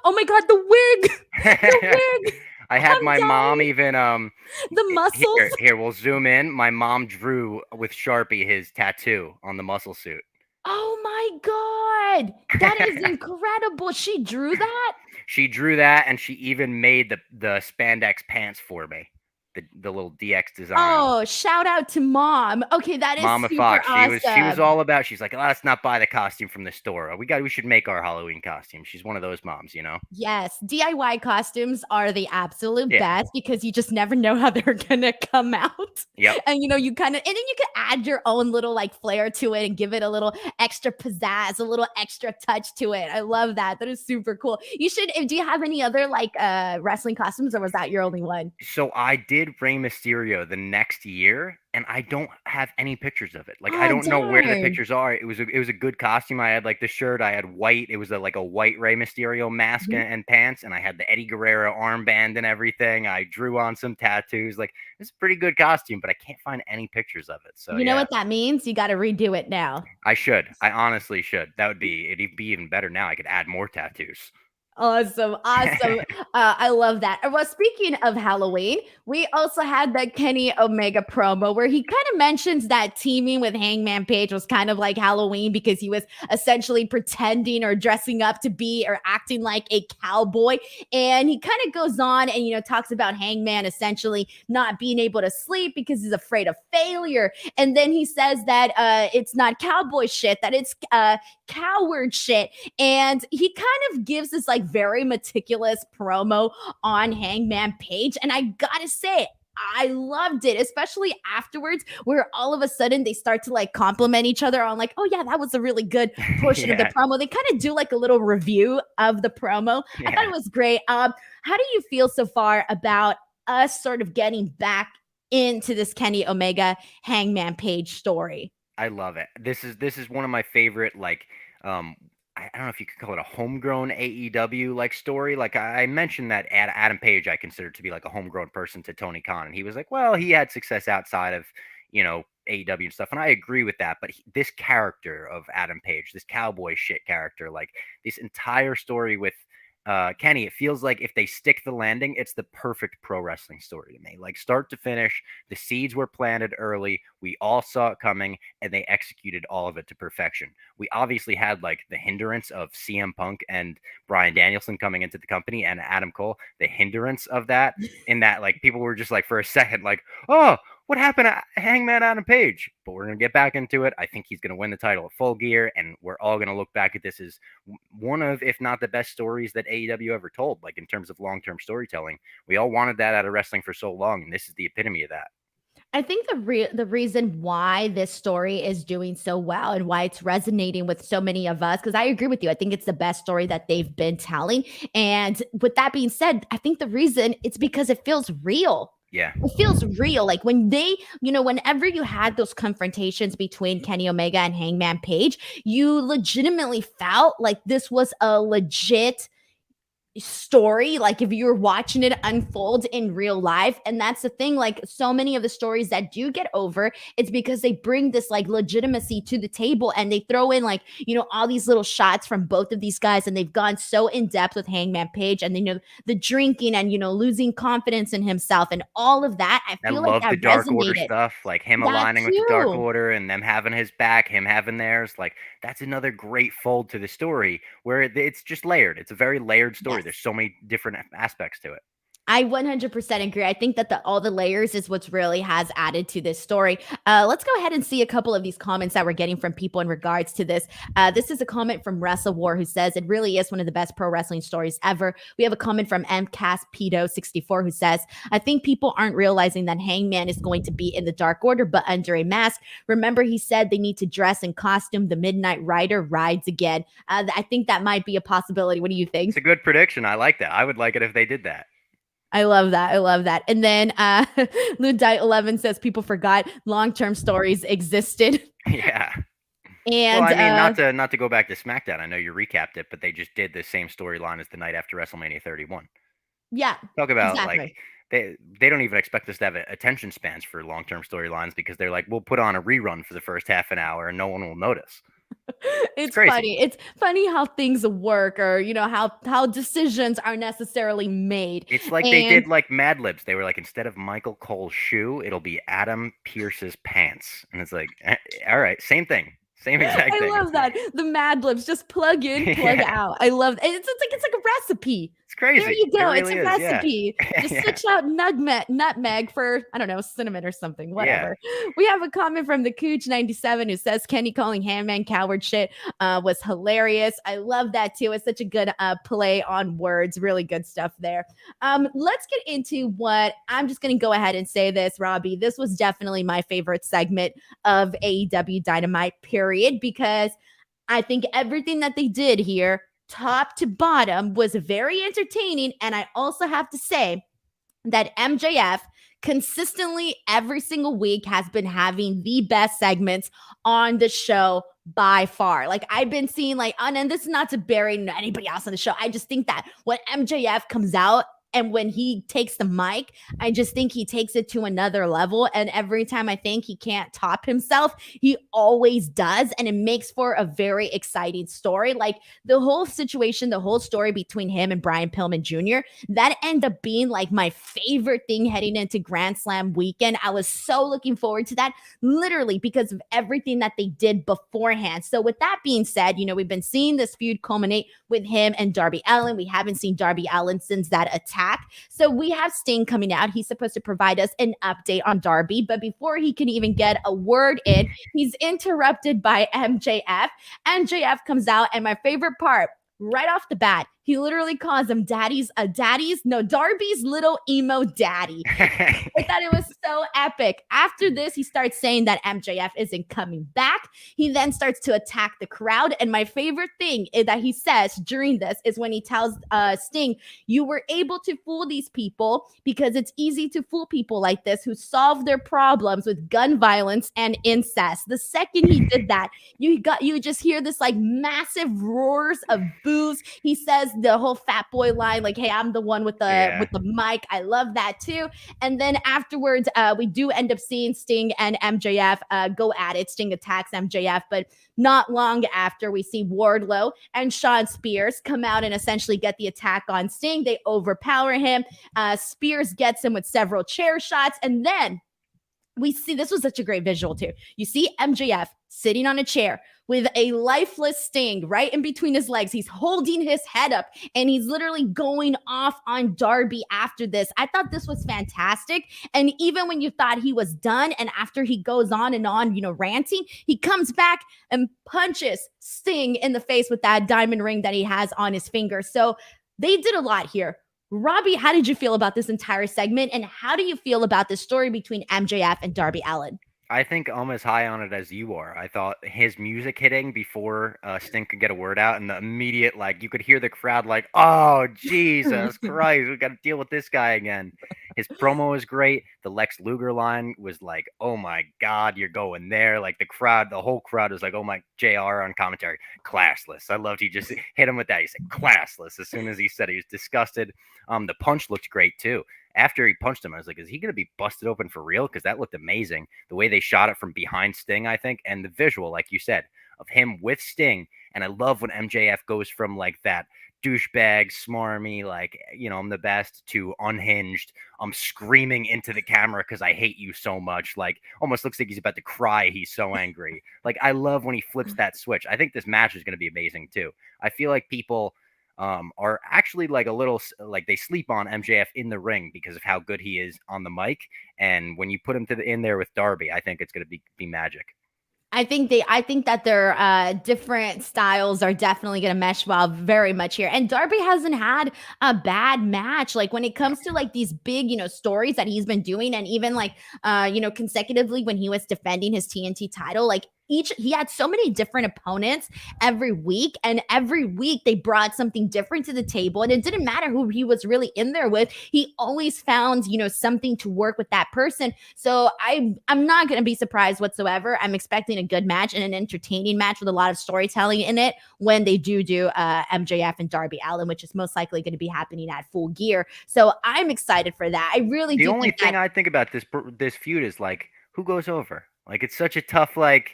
Oh my God, the wig. The wig. I had my mom even the muscles. Here, we'll zoom in. My mom drew with Sharpie his tattoo on the muscle suit. Oh my God. That is incredible. She drew that? She drew that, and she even made the spandex pants for me. The little DX design. Oh, shout out to Mom. Okay, that is Mama super Fox. Awesome. She was all about. She's like, let's not buy the costume from the store. We should make our Halloween costume. She's one of those moms, you know. Yes, DIY costumes are the absolute best because you just never know how they're gonna come out. Yep. And you know, you kind of, and then you can add your own little like flair to it and give it a little extra pizzazz, a little extra touch to it. I love that. That is super cool. You should. Do you have any other like wrestling costumes, or was that your only one? So I did Rey Mysterio the next year, and I don't have any pictures of it. Like, I don't know where the pictures are. It was a good costume. I had like the shirt. I had white. It was like a white Rey Mysterio mask and pants, and I had the Eddie Guerrero armband and everything. I drew on some tattoos. Like, it's a pretty good costume, but I can't find any pictures of it. So you know what that means? You got to redo it now. I should. I honestly should. It'd be even better now. I could add more tattoos. Awesome. I love that. Well, speaking of Halloween, we also had that Kenny Omega promo where he kind of mentions that teaming with Hangman Page was kind of like Halloween because he was essentially pretending or dressing up to be or acting like a cowboy. And he kind of goes on and, you know, talks about Hangman essentially not being able to sleep because he's afraid of failure. And then he says that it's not cowboy shit, that it's coward shit. And he kind of gives this like very meticulous promo on Hangman Page. And I gotta say, I loved it, especially afterwards, where all of a sudden they start to like compliment each other on like, oh yeah, that was a really good portion of the promo. They kind of do like a little review of the promo. I thought it was great. How do you feel so far about us sort of getting back into this Kenny Omega Hangman Page story? I love it. This is one of my favorite, like, I don't know if you could call it a homegrown AEW like story. Like, I mentioned that Adam Page I considered to be like a homegrown person to Tony Khan, and he was like, well, he had success outside of, you know, AEW and stuff, and I agree with that. But this character of Adam Page, this cowboy shit character, like this entire story with Kenny, it feels like if they stick the landing, it's the perfect pro wrestling story to me. Like, start to finish, the seeds were planted early. We all saw it coming, and they executed all of it to perfection. We obviously had like the hindrance of CM Punk and Bryan Danielson coming into the company and Adam Cole, the hindrance of that, in that like people were just like for a second like, oh, what happened to Hangman Adam Page? But we're going to get back into it. I think he's going to win the title at Full Gear, and we're all going to look back at this as one of, if not the best stories that AEW ever told, like in terms of long-term storytelling. We all wanted that out of wrestling for so long, and this is the epitome of that. I think the reason why this story is doing so well and why it's resonating with so many of us, because I agree with you, I think it's the best story that they've been telling. And with that being said, I think the reason it's because it feels real. Yeah. It feels real. Like when they, whenever you had those confrontations between Kenny Omega and Hangman Page, you legitimately felt like this was a legit story, like if you're watching it unfold in real life. And that's the thing, like so many of the stories that do get over, it's because they bring this like legitimacy to the table, and they throw in like all these little shots from both of these guys, and they've gone so in depth with Hangman Page, and the drinking and losing confidence in himself and all of that. I I feel like love the that Dark Order resonated. stuff, like him That aligning with the Dark too. Order and them having his back, him having theirs. Like that's another great fold to the story where it's just layered. It's a very layered story. Yes. There's so many different aspects to it. I 100% agree. I think that all the layers is what's really has added to this story. Let's go ahead and see a couple of these comments that we're getting from people in regards to this. This is a comment from Wrestle War, who says it really is one of the best pro wrestling stories ever. We have a comment from MCASPedo64, who says, I think people aren't realizing that Hangman is going to be in the Dark Order, but under a mask. Remember, he said they need to dress in costume. The Midnight Rider rides again. I think that might be a possibility. What do you think? It's a good prediction. I like that. I would like it if they did that. I love that. I love that. And then Ludite11 says people forgot long-term stories existed. Yeah. And well, I mean, not to go back to SmackDown. I know you recapped it, but they just did the same storyline as the night after WrestleMania 31. Yeah. Talk about exactly. like they don't even expect us to have attention spans for long-term storylines because they're like, we'll put on a rerun for the first half an hour and no one will notice. It's crazy. funny. It's funny how things work, or how decisions are necessarily made. It's like they did like Mad Libs. They were like, instead of Michael Cole's shoe, it'll be Adam Pierce's pants, and it's like, all right, same thing, same exact thing. I love that. The Mad Libs, just plug in, plug out. I love it. It's like a recipe. It's crazy. There you go. It It's really a recipe. Yeah. Just switch out nutmeg for, I don't know, cinnamon or something, whatever. Yeah. We have a comment from the Cooch97 who says Kenny calling Hangman coward shit was hilarious. I love that too. It's such a good play on words. Really good stuff there. Let's get into what I'm just going to go ahead and say this, Robbie. This was definitely my favorite segment of AEW Dynamite, period, because I think everything that they did here, top to bottom, was very entertaining. And I also have to say that MJF consistently every single week has been having the best segments on the show by far. Like I've been seeing and this is not to bury anybody else on the show. I just think that when MJF comes out and when he takes the mic, I just think he takes it to another level. And every time I think he can't top himself, he always does. And it makes for a very exciting story. Like the whole situation, the whole story between him and Brian Pillman Jr., that ended up being like my favorite thing heading into Grand Slam weekend. I was so looking forward to that, literally because of everything that they did beforehand. So with that being said, we've been seeing this feud culminate with him and Darby Allin. We haven't seen Darby Allin since that attack. So we have Sting coming out. He's supposed to provide us an update on Darby, but before he can even get a word in, he's interrupted by MJF. MJF comes out, and my favorite part, right off the bat, he literally calls him Darby's little emo daddy. I thought it was so epic. After this, he starts saying that MJF isn't coming back. He then starts to attack the crowd. And my favorite thing is that he says during this is when he tells Sting, you were able to fool these people because it's easy to fool people like this who solve their problems with gun violence and incest. The second he did that, you just hear this like massive roars of boos. He says the whole fat boy line, like, hey, I'm the one with the mic. I love that too. And then afterwards, we do end up seeing Sting and MJF go at it. Sting attacks MJF, but not long after, we see Wardlow and Shawn Spears come out and essentially get the attack on Sting. They overpower him. Spears gets him with several chair shots, and then we see, this was such a great visual too. You see MJF sitting on a chair with a lifeless Sting right in between his legs. He's holding his head up and he's literally going off on Darby after this. I thought this was fantastic. And even when you thought he was done, and after he goes on and on, ranting, he comes back and punches Sting in the face with that diamond ring that he has on his finger. So they did a lot here. Robbie, how did you feel about this entire segment? And how do you feel about the story between MJF and Darby Allin? I think I'm as high on it as you are. I thought his music hitting before Sting could get a word out, and the immediate, like, you could hear the crowd like, "Oh, Jesus Christ, we got to deal with this guy again." His promo was great. The Lex Luger line was like, "Oh my God, you're going there!" Like the whole crowd was like, "Oh my." JR on commentary, classless. I loved he just hit him with that. He said classless as soon as he said it. He was disgusted. The punch looked great too. After he punched him, I was like, is he going to be busted open for real? Because that looked amazing. The way they shot it from behind Sting, I think, and the visual, like you said, of him with Sting. And I love when MJF goes from like that douchebag, smarmy, like, I'm the best, to unhinged. I'm screaming into the camera because I hate you so much. Like, almost looks like he's about to cry. He's so angry. Like, I love when he flips that switch. I think this match is going to be amazing too. I feel like people are actually like a little like they sleep on MJF in the ring because of how good he is on the mic. And when you put him in there with Darby, I think it's going to be magic. I think that their different styles are definitely going to mesh well very much here. And Darby hasn't had a bad match. Like when it comes to like these big, stories that he's been doing, and even like consecutively when he was defending his TNT title, like he had so many different opponents every week, and every week they brought something different to the table, and it didn't matter who he was really in there with. He always found something to work with that person. So I'm not going to be surprised whatsoever. I'm expecting a good match and an entertaining match with a lot of storytelling in it when they do MJF and Darby Allin, which is most likely going to be happening at Full Gear. So I'm excited for that. I really do. The only thing I think about this feud is like, who goes over? Like, it's such a tough, like,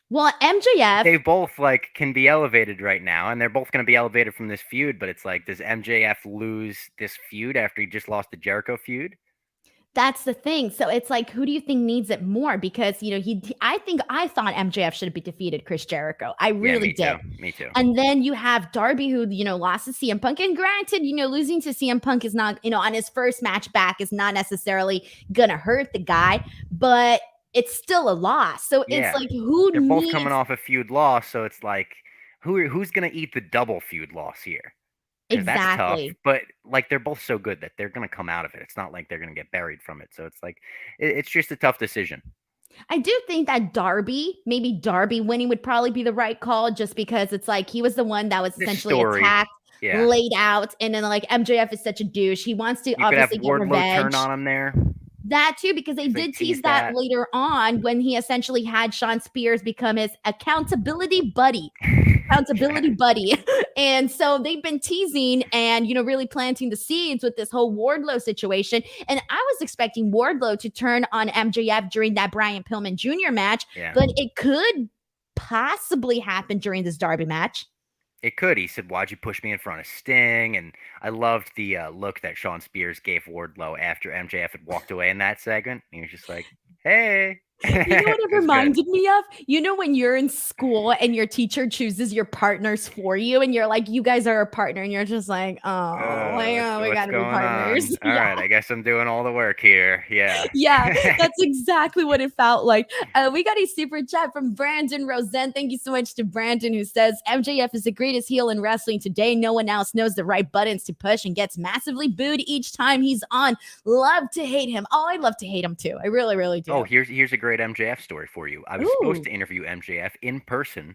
well, MJF, they both like can be elevated right now, and they're both going to be elevated from this feud. But it's like, does MJF lose this feud after he just lost the Jericho feud? That's the thing. So it's like, who do you think needs it more? Because I thought MJF should have defeated Chris Jericho. I really did. Me too. And then you have Darby, who lost to CM Punk. And granted, losing to CM Punk is not, on his first match back is not necessarily gonna hurt the guy, but it's still a loss. So it's like, they're both coming off a feud loss, so it's like, who's gonna eat the double feud loss here? Exactly. That's tough, but like they're both so good that they're gonna come out of it. It's not like they're gonna get buried from it. So it's like it's just a tough decision. I do think that maybe Darby winning would probably be the right call, just because it's like he was the one that was essentially attacked, laid out, and then like MJF is such a douche. He wants to obviously get revenge. Turn on him there. That too, because they did tease that later on when he essentially had Sean Spears become his accountability buddy. And so they've been teasing and, really planting the seeds with this whole Wardlow situation. And I was expecting Wardlow to turn on MJF during that Brian Pillman Jr. match, but it could possibly happen during this Darby match. It could. He said, "Why'd you push me in front of Sting?" And I loved the look that Sean Spears gave Wardlow after MJF had walked away in that segment. He was just like, "Hey." You know what it reminded me of? When you're in school and your teacher chooses your partners for you, and you're like, you guys are a partner, and you're just like, we gotta be partners. All right, I guess I'm doing all the work here. Yeah. Yeah, that's exactly what it felt like. We got a super chat from Brandon Rosen. Thank you so much to Brandon, who says, MJF is the greatest heel in wrestling today. No one else knows the right buttons to push and gets massively booed each time he's on. Love to hate him. Oh, I love to hate him too. I really, really do. Oh, here's a great MJF story for you. I was supposed to interview MJF in person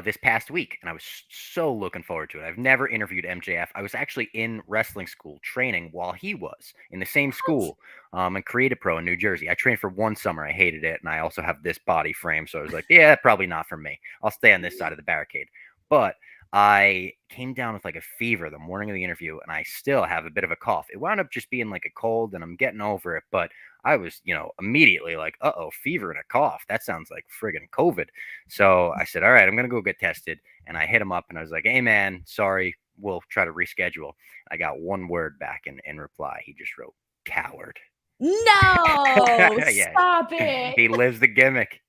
this past week, and I was so looking forward to it. I've never interviewed MJF. I was actually in wrestling school training while he was in the same school, in Creative Pro in New Jersey. I trained for one summer. I hated it, and I also have this body frame, so I was like, yeah, probably not for me. I'll stay on this side of the barricade. But I came down with like a fever the morning of the interview, and I still have a bit of a cough. It wound up just being like a cold, and I'm getting over it, but I was, immediately like, fever and a cough. That sounds like friggin' COVID. So I said, all right, I'm going to go get tested. And I hit him up and I was like, hey, man, sorry, we'll try to reschedule. I got one word back in reply. He just wrote, coward. No, stop it. He lives the gimmick.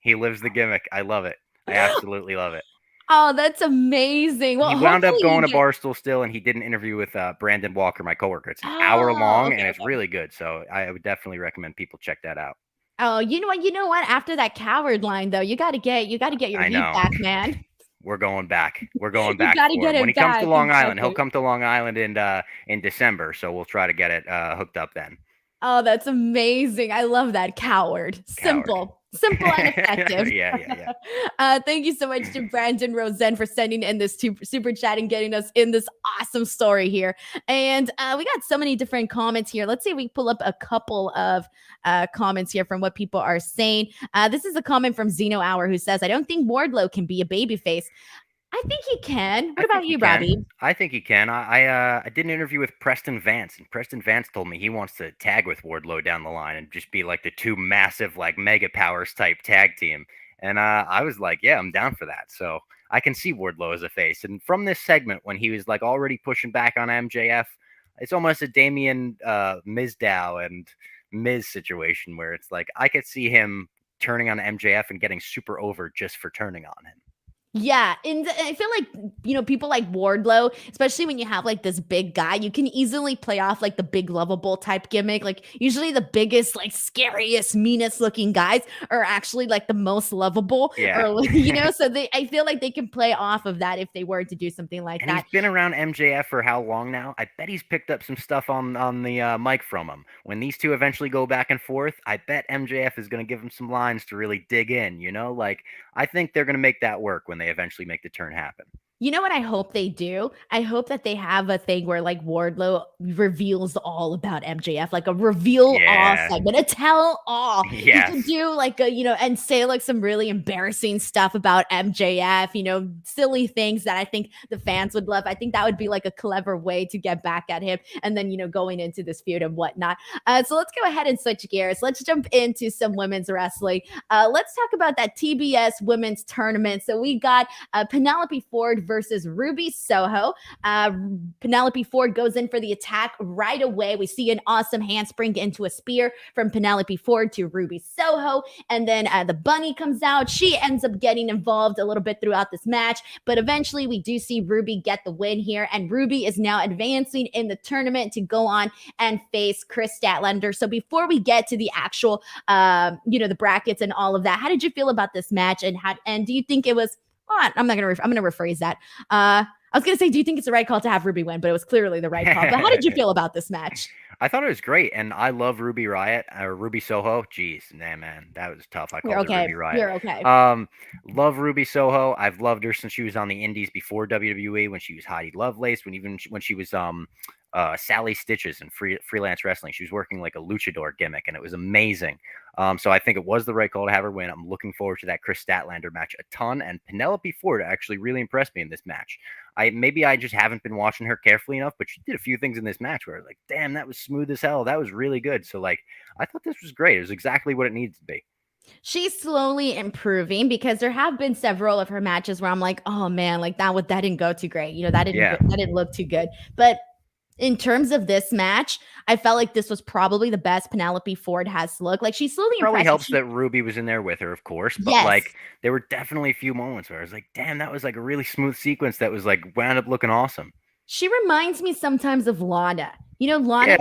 I love it. I absolutely love it. Oh, that's amazing. Well, he wound up going to Barstool still, and he did an interview with Brandon Walker, my coworker. It's an hour long, and it's really good. So I would definitely recommend people check that out. Oh, you know what? After that coward line, though, you got to get your heat back, man. we're going back. We're going You back got to for get him. When him he comes to back. Long Island, he'll Exactly. come to Long Island in December. So we'll try to get it hooked up then. Oh, that's amazing. I love that. Coward. Coward. Simple and effective. Yeah. Thank you so much to Brandon Rosen for sending in this super chat and getting us in this awesome story here. And we got so many different comments here. Let's see if we pull up a couple of comments here from what people are saying. This is a comment from Zeno Hour who says, I don't think Wardlow can be a babyface. I think he can. What about you, Robbie? I think he can. I did an interview with Preston Vance, and Preston Vance told me he wants to tag with Wardlow down the line and just be like the two massive like mega powers type tag team. And I was like, yeah, I'm down for that. So I can see Wardlow as a face. And from this segment when he was like already pushing back on MJF, it's almost a Damian Mizdow and Miz situation where it's like I could see him turning on MJF and getting super over just for turning on him. Yeah, and I feel like, people like Wardlow, especially when you have like this big guy, you can easily play off like the big lovable type gimmick. Like usually the biggest, like scariest, meanest looking guys are actually like the most lovable. Yeah. Or, so I feel like they can play off of that if they were to do something like and that. He's been around MJF for how long now? I bet he's picked up some stuff on the mic from him. When these two eventually go back and forth, I bet MJF is going to give him some lines to really dig in, Like, I think they're going to make that work when they eventually make the turn happen. You know what I hope they do? I hope that they have a thing where like Wardlow reveals all about MJF, like a reveal all segment, a tell all. Yes. You can do like and say like some really embarrassing stuff about MJF, silly things that I think the fans would love. I think that would be like a clever way to get back at him. And then, going into this feud and whatnot. So let's go ahead and switch gears. Let's jump into some women's wrestling. Let's talk about that TBS women's tournament. So we got Penelope Ford versus Ruby Soho. Penelope Ford goes in for the attack right away. We see an awesome handspring into a spear from Penelope Ford to Ruby Soho. And then the bunny comes out. She ends up getting involved a little bit throughout this match. But eventually we do see Ruby get the win here. And Ruby is now advancing in the tournament to go on and face Chris Statlander. So before we get to the actual, the brackets and all of that, how did you feel about this match? And do you think it was I'm going to rephrase that. I was going to say, do you think it's the right call to have Ruby win? But it was clearly the right call. But how did you feel about this match? I thought it was great, and I love Ruby Riot or Ruby Soho. Jeez, man, that was tough. I called her Ruby Riot. You're okay. Love Ruby Soho. I've loved her since she was on the Indies before WWE, when she was Heidi Lovelace, when she was Sally Stitches in freelance wrestling. She was working like a luchador gimmick, and it was amazing. So I think it was the right call to have her win. I'm looking forward to that Chris Statlander match a ton, and Penelope Ford actually really impressed me in this match. Maybe I just haven't been watching her carefully enough, but she did a few things in this match where I was like, damn, that was smooth as hell. That was really good. So like, I thought this was great. It was exactly what it needed to be. She's slowly improving because there have been several of her matches where I'm like, oh man, like that didn't go too great. That didn't look too good. But in terms of this match, I felt like this was probably the best Penelope Ford has looked. Like she's slowly probably helps that Ruby was in there with her, of course. But like there were definitely a few moments where I was like, damn, that was like a really smooth sequence that was like wound up looking awesome. She reminds me sometimes of Lana. Lana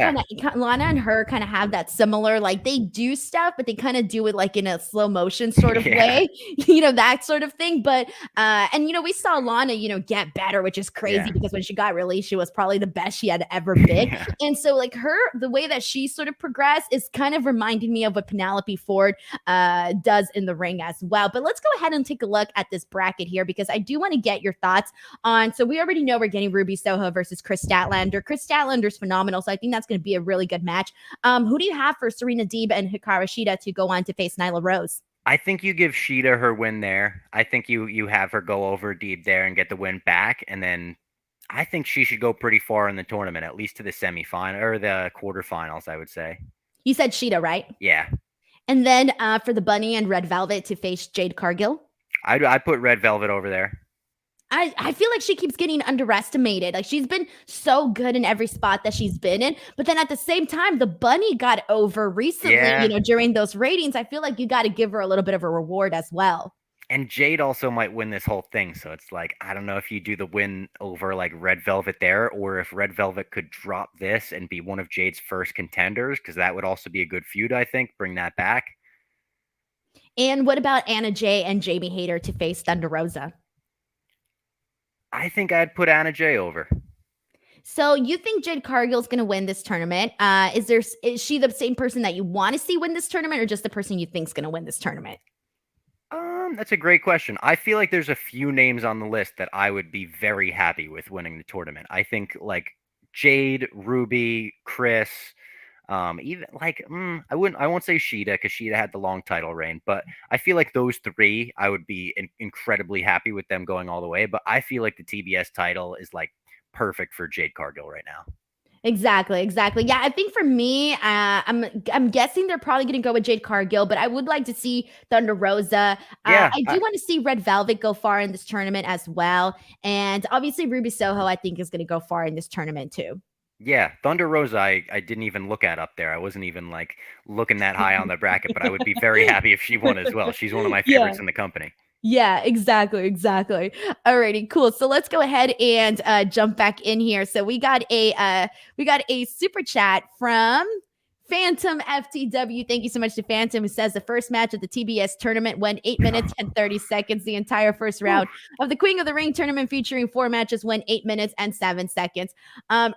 and her kind of have that similar, like they do stuff, but they kind of do it like in a slow motion sort of way, that sort of thing. But, and we saw Lana, get better, which is crazy because when she got released, she was probably the best she had ever been. And so like the way that she sort of progressed is kind of reminding me of what Penelope Ford does in the ring as well. But let's go ahead and take a look at this bracket here because I do want to get your thoughts on, so we already know we're getting Ruby Soho versus Chris Statlander. Chris Statlander's phenomenal. So I think that's going to be a really good match. Who do you have for Serena Deeb and Hikaru Shida to go on to face Nyla Rose? I think you give Shida her win there. I think you have her go over Deeb there and get the win back. And then I think she should go pretty far in the tournament, at least to the semifinal or the quarterfinals, I would say. You said Shida, right? Yeah. And then for the Bunny and Red Velvet to face Jade Cargill? I put Red Velvet over there. I feel like she keeps getting underestimated. Like she's been so good in every spot that she's been in. But then at the same time, the Bunny got over recently, during those ratings. I feel like you got to give her a little bit of a reward as well. And Jade also might win this whole thing. So it's like, I don't know if you do the win over like Red Velvet there, or if Red Velvet could drop this and be one of Jade's first contenders, because that would also be a good feud, I think. Bring that back. And what about Anna Jay and Jamie Hayter to face Thunder Rosa? I think I'd put Anna Jay over. So you think Jade Cargill's going to win this tournament? Is she the same person that you want to see win this tournament, or just the person you think's going to win this tournament? That's a great question. I feel like there's a few names on the list that I would be very happy with winning the tournament. I think like Jade, Ruby, Chris, even like I won't say Sheeta because Sheeta had the long title reign, but I feel like those three I would be incredibly happy with them going all the way. But I feel like the TBS title is like perfect for Jade Cargill right now. Exactly, exactly. Yeah, I think for me, I'm guessing they're probably going to go with Jade Cargill, but I would like to see Thunder Rosa. Yeah, I do want to see Red Velvet go far in this tournament as well, and obviously Ruby Soho, I think, is going to go far in this tournament too. yeah, Thunder Rosa, I didn't even look at up there. I wasn't even like looking that high on the bracket, but I would be very happy if she won as well. She's one of my Yeah. favorites in the company. Yeah, exactly, exactly. Alrighty, cool. So let's go ahead and jump back in here. So we got a super chat from Phantom FTW. Thank you so much to Phantom, who says the first match of the TBS tournament went 8 minutes and 30 seconds. The entire first round of the Queen of the Ring tournament featuring 4 matches went 8 minutes and 7 seconds.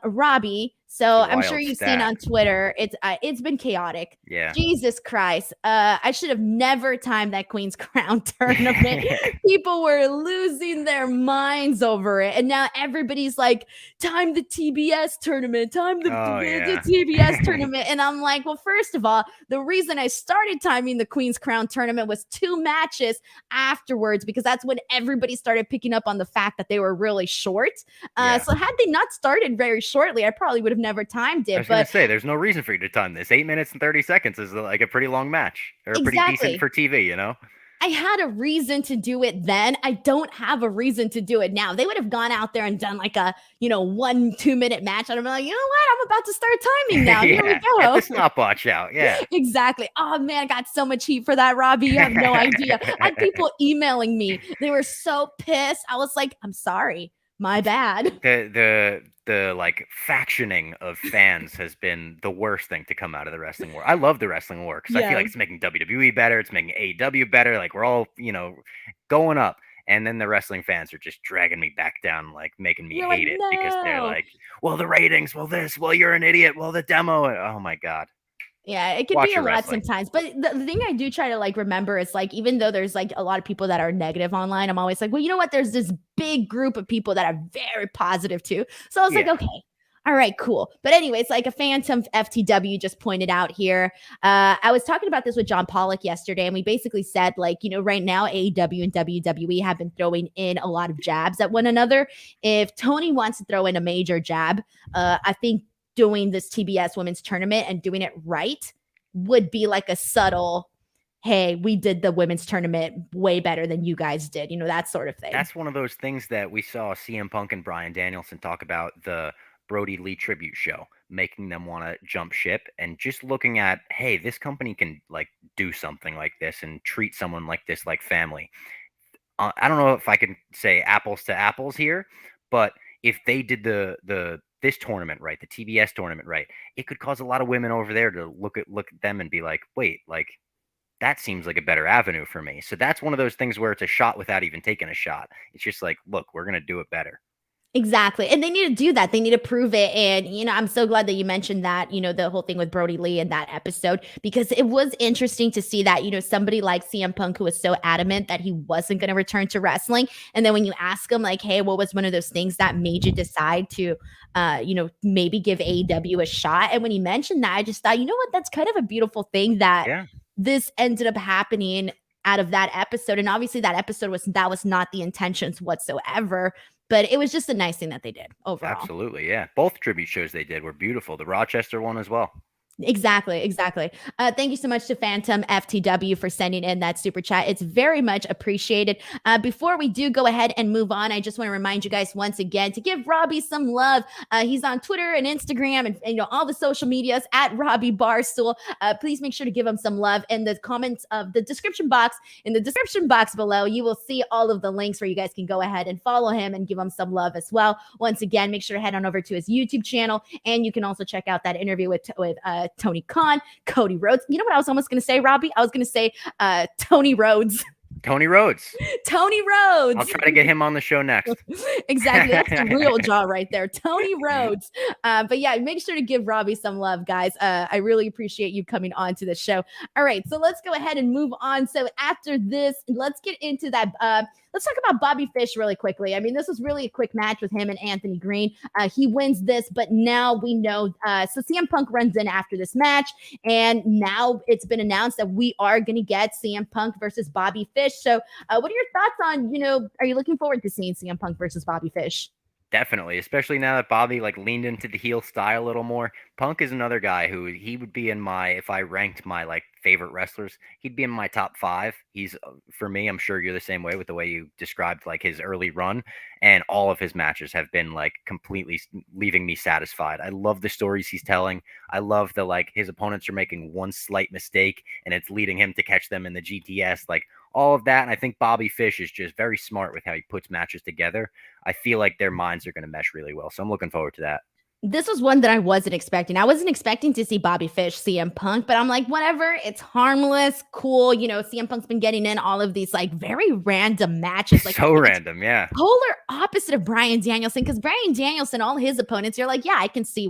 Robbie, so I'm sure you've seen on Twitter, it's been chaotic. Yeah. Jesus Christ. I should have never timed that Queen's Crown tournament. People were losing their minds over it. And now everybody's like, time the TBS tournament, time the TBS tournament. And I'm like, well, first of all, the reason I started timing the Queen's Crown tournament was 2 matches afterwards, because that's when everybody started picking up on the fact that they were really short. So had they not started very shortly, I probably would have never timed it. I was going to say, there's no reason for you to time this. 8 minutes and 30 seconds is like a pretty long match, or pretty decent for TV, you know? I had a reason to do it then. I don't have a reason to do it now. They would have gone out there and done like a, 1-2 minute match. And I'm like, you know what? I'm about to start timing now. Here we go. Get the stopwatch out. Yeah. Exactly. Oh man, I got so much heat for that, Robbie. You have no idea. I had people emailing me. They were so pissed. I was like, I'm sorry. My bad. The like factioning of fans has been the worst thing to come out of the wrestling war. I love the wrestling war because I feel like it's making WWE better. It's making AEW better. Like we're all, going up. And then the wrestling fans are just dragging me back down, like making me hate it because they're like, well, the ratings, well, this, well, you're an idiot, well, the demo. Oh my God. Yeah, it can be a lot sometimes. But the thing I do try to like remember is like, even though there's like a lot of people that are negative online, I'm always like, well, you know what? There's this big group of people that are very positive too. So I was like, okay, all right, cool. But anyways, like a Phantom FTW just pointed out here. I was talking about this with John Pollock yesterday, and we basically said like, right now AEW and WWE have been throwing in a lot of jabs at one another. If Tony wants to throw in a major jab, I think doing this TBS women's tournament and doing it right would be like a subtle, hey, we did the women's tournament way better than you guys did, that sort of thing. That's one of those things that we saw CM Punk and Bryan Danielson talk about, the Brody Lee tribute show, making them want to jump ship, and just looking at, hey, this company can like do something like this and treat someone like this like family. I don't know if I can say apples to apples here, but if they did this tournament right, the TBS tournament right, it could cause a lot of women over there to look at them and be like, wait, like that seems like a better avenue for me. So that's one of those things where it's a shot without even taking a shot. It's just like, look, we're going to do it better. Exactly. And they need to do that. They need to prove it. And, I'm so glad that you mentioned that, the whole thing with Brody Lee in that episode, because it was interesting to see that, somebody like CM Punk, who was so adamant that he wasn't going to return to wrestling. And then when you ask him like, hey, what was one of those things that made you decide to, maybe give AEW a shot? And when he mentioned that, I just thought, you know what, that's kind of a beautiful thing that this ended up happening out of that episode. And obviously that episode was not the intentions whatsoever. But it was just a nice thing that they did overall. Absolutely, yeah. Both tribute shows they did were beautiful. The Rochester one as well. Exactly. Thank you so much to Phantom FTW for sending in that super chat. It's very much appreciated. Before we do go ahead and move on, I just want to remind you guys once again to give Robbie some love. He's on Twitter and Instagram and all the social medias at Robbie Barstool. Please make sure to give him some love in the comments of the description box. In the description box below, you will see all of the links where you guys can go ahead and follow him and give him some love as well. Once again, make sure to head on over to his YouTube channel, and you can also check out that interview with Tony Khan, Cody Rhodes. You know what I was almost going to say, Robbie? I was going to say Tony Rhodes. Tony Rhodes. Tony Rhodes. I'll try to get him on the show next. Exactly. That's the real jaw right there. Tony Rhodes. But yeah, make sure to give Robbie some love, guys. I really appreciate you coming on to the show. All right, so let's go ahead and move on. So after this, let's get into that. Let's talk about Bobby Fish really quickly. I mean, this was really a quick match with him and Anthony Green. He wins this, but now we know. So CM Punk runs in after this match, and now it's been announced that we are going to get CM Punk versus Bobby Fish. So what are your thoughts on, are you looking forward to seeing CM Punk versus Bobby Fish? Definitely, especially now that Bobby leaned into the heel style a little more. Punk is another guy who he would be in if I ranked my favorite wrestlers, he'd be in my top 5. He's for me, I'm sure you're the same way with the way you described his early run, and all of his matches have been completely leaving me satisfied. I love the stories he's telling. I love the his opponents are making one slight mistake and it's leading him to catch them in the GTS, all of that. And I think Bobby Fish is just very smart with how he puts matches together. I feel like their minds are going to mesh really well. So I'm looking forward to that. This was one that I wasn't expecting. I wasn't expecting to see Bobby Fish, CM Punk, but I'm like, whatever. It's harmless, cool. CM Punk's been getting in all of these very random matches. So random, yeah. Polar opposite of Bryan Danielson, because Bryan Danielson, all his opponents, you're like, yeah, I can see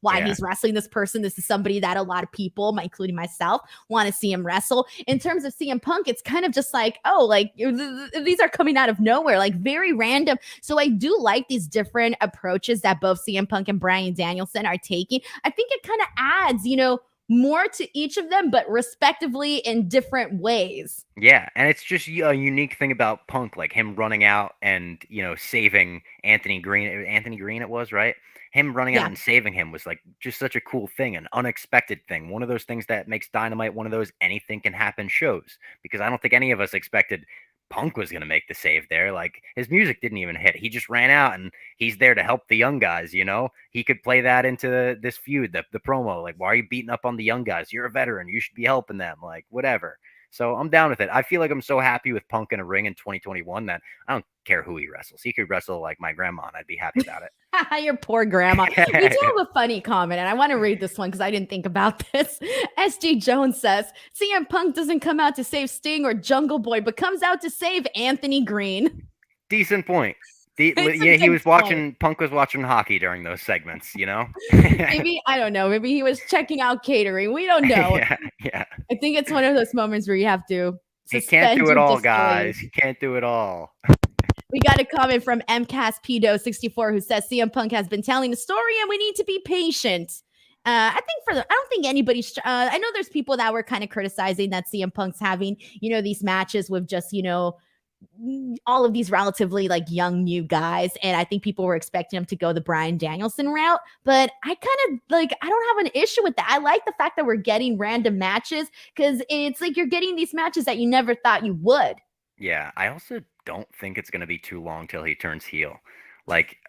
why he's wrestling this person. This is somebody that a lot of people, including myself, want to see him wrestle. In terms of CM Punk, it's kind of just these are coming out of nowhere, very random. So I do like these different approaches that both CM Punk and Bryan Danielson are taking. I think it kind of adds, more to each of them, but respectively in different ways. Yeah, and it's just a unique thing about Punk, him running out and, saving Anthony Green. Anthony Green it was, right? Him running out and saving him was just such a cool thing, an unexpected thing. One of those things that makes Dynamite one of those anything can happen shows, because I don't think any of us expected Punk was going to make the save there. His music didn't even hit. He just ran out and he's there to help the young guys, He could play that into this feud, the promo. Why are you beating up on the young guys? You're a veteran. You should be helping them. Whatever. So I'm down with it. I feel like I'm so happy with Punk in a ring in 2021 that I don't care who he wrestles. He could wrestle my grandma and I'd be happy about it. Your poor grandma. We do have a funny comment, and I want to read this one because I didn't think about this. SG Jones says, CM Punk doesn't come out to save Sting or Jungle Boy, but comes out to save Anthony Green. Decent point. Punk was watching hockey during those segments, Maybe, I don't know. Maybe he was checking out catering. We don't know. Yeah. I think it's one of those moments where you have to He can't do it all, guys. He can't do it all. We got a comment from MCASPedo64 who says CM Punk has been telling a story and we need to be patient. I don't think anybody's, I know there's people that were kind of criticizing that CM Punk's having, these matches with just, all of these relatively young new guys. And I think people were expecting him to go the Bryan Danielson route, but I kind of I don't have an issue with that. I like the fact that we're getting random matches because it's you're getting these matches that you never thought you would. Yeah, I also don't think it's going to be too long till he turns heel.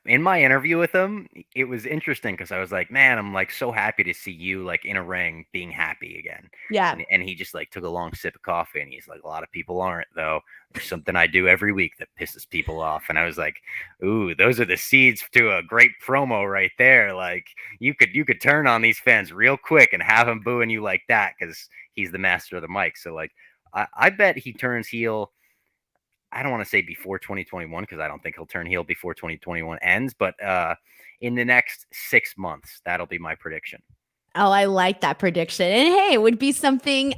In my interview with him, it was interesting because I was like, man, I'm so happy to see you in a ring being happy again. Yeah. And he just took a long sip of coffee and he's like, a lot of people aren't though. There's something I do every week that pisses people off. And I was like, ooh, those are the seeds to a great promo right there. You could turn on these fans real quick and have them booing you like that because he's the master of the mic. So I bet he turns heel. I don't want to say before 2021 because I don't think he'll turn heel before 2021 ends, but in the next 6 months, that'll be my prediction. Oh, I like that prediction. And hey, it would be something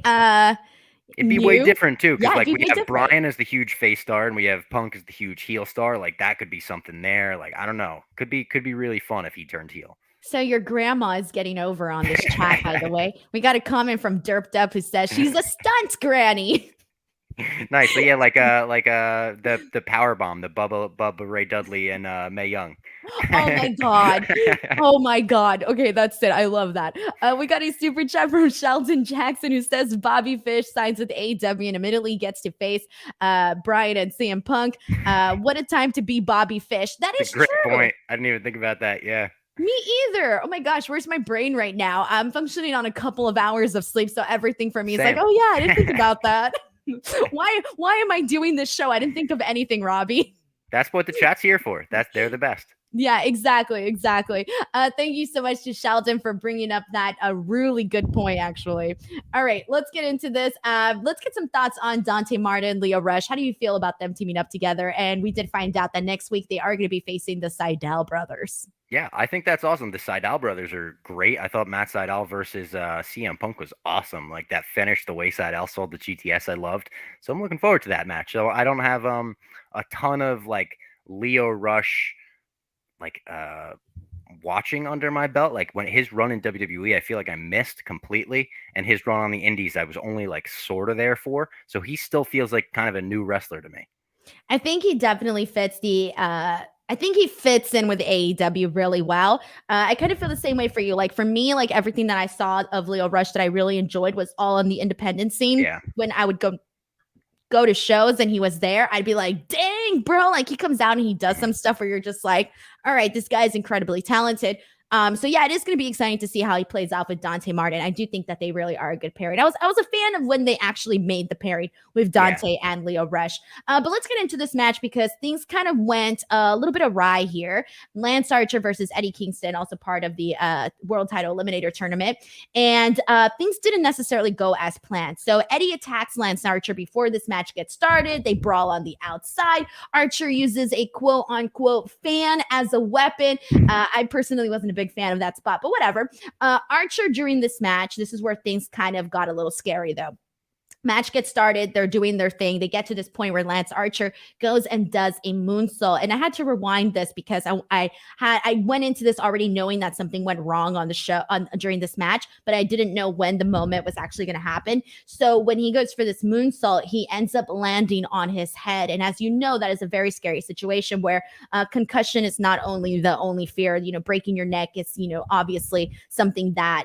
it'd be way different too, because we have Bryan as the huge face star and we have Punk as the huge heel star. That could be something there. I don't know. Could be really fun if he turned heel. So your grandma is getting over on this chat, by the way. We got a comment from Derped Up who says she's a stunt granny. Nice. So yeah, the power bomb, the Bubba Ray Dudley and Mae Young. Oh my god. Oh my god. Okay, that's it. I love that. We got a super chat from Sheldon Jackson who says Bobby Fish signs with AEW and immediately gets to face Bryan and CM Punk. What a time to be Bobby Fish. That is true. Great point. I didn't even think about that. Yeah. Me either. Oh my gosh, where's my brain right now? I'm functioning on a couple of hours of sleep, so everything for me is oh yeah, I didn't think about that. Why am I doing this show? I didn't think of anything, Robbie. That's what the chat's here for. They're the best. Yeah, exactly, exactly. Thank you so much to Sheldon for bringing up that a really good point, actually. All right, let's get into this. Let's get some thoughts on Dante Martin, Leo Rush. How do you feel about them teaming up together? And we did find out that next week they are going to be facing the Seidel brothers. Yeah, I think that's awesome. The Seidel brothers are great. I thought Matt Seidel versus CM Punk was awesome. Like that finish, the way Seidel sold the GTS, I loved. So I'm looking forward to that match. So I don't have a ton of like Leo Rush like watching under my belt. Like when his run in WWE, I feel like I missed completely, and his run on the Indies, I was only like sort of there for. So he still feels like kind of a new wrestler to me. I think he definitely fits I think he fits in with AEW really well. I kind of feel the same way for you. Like for me, like everything that I saw of Leo Rush that I really enjoyed was all on the independent scene. Yeah. When I would go to shows and he was there, I'd be like, dang, bro. Like he comes out and he does some stuff where you're just like, all right, this guy's incredibly talented. So yeah, it is going to be exciting to see how he plays off with Dante Martin. I do think that they really are a good pairing. I was a fan of when they actually made the pairing with Dante and Leo Rush. But let's get into this match because things kind of went a little bit awry here. Lance Archer versus Eddie Kingston, also part of the World Title Eliminator tournament, and things didn't necessarily go as planned. So Eddie attacks Lance Archer before this match gets started. They brawl on the outside. Archer uses a quote unquote fan as a weapon. I personally wasn't a big fan of that spot, but whatever. Archer during this match, this is where things kind of got a little scary though. Match gets started. They're doing their thing. They get to this point where Lance Archer goes and does a moonsault. And I had to rewind this because I went into this already knowing that something went wrong on the show during this match, but I didn't know when the moment was actually going to happen. So when he goes for this moonsault, he ends up landing on his head. And as you know, that is a very scary situation where concussion is not only the only fear. Breaking your neck is obviously something that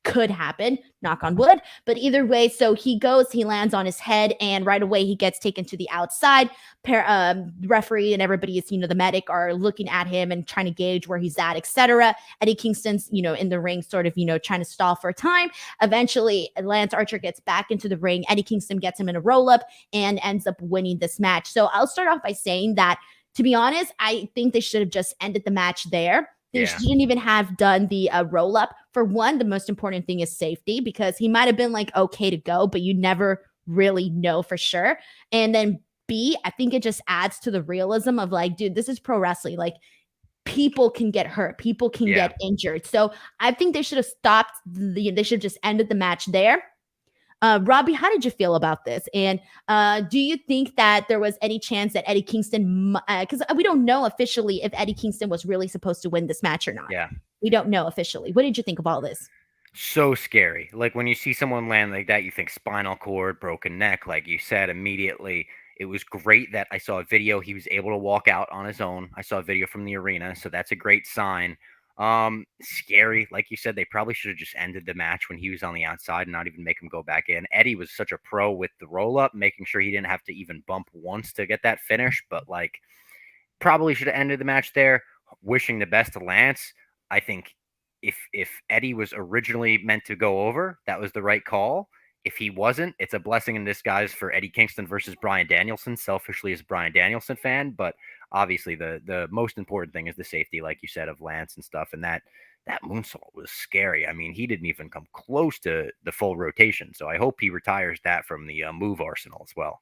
could happen, knock on wood, but either way, so he lands on his head, and right away he gets taken to the outside. Referee and everybody is, the medic are looking at him and trying to gauge where he's at, etc. Eddie Kingston's, in the ring, sort of, trying to stall for time. Eventually, Lance Archer gets back into the ring. Eddie Kingston gets him in a roll-up and ends up winning this match. So I'll start off by saying that, to be honest, I think they should have just ended the match there. They shouldn't even have done the roll up. For one, the most important thing is safety because he might have been like okay to go, but you never really know for sure. And then B, I think it just adds to the realism of like, dude, this is pro wrestling. Like people can get hurt, people can get injured. So I think they should have stopped. They should have just ended the match there. Robbie, how did you feel about this? And do you think that there was any chance that Eddie Kingston, because we don't know officially if Eddie Kingston was really supposed to win this match or not. Yeah. We don't know officially. What did you think of all this? So scary. Like when you see someone land like that, you think spinal cord, broken neck, like you said immediately. It was great that I saw a video. He was able to walk out on his own. I saw a video from the arena, so that's a great sign. Scary. Like you said, they probably should have just ended the match when he was on the outside and not even make him go back in. Eddie was such a pro with the roll up, making sure he didn't have to even bump once to get that finish, but like probably should have ended the match there. Wishing the best to Lance. I think if Eddie was originally meant to go over, that was the right call. If he wasn't, it's a blessing in disguise for Eddie Kingston versus Bryan Danielson, selfishly as a Bryan Danielson fan, but obviously the most important thing is the safety, like you said, of Lance and stuff. And that moonsault was scary. I mean, he didn't even come close to the full rotation. So I hope he retires that from the move arsenal as well.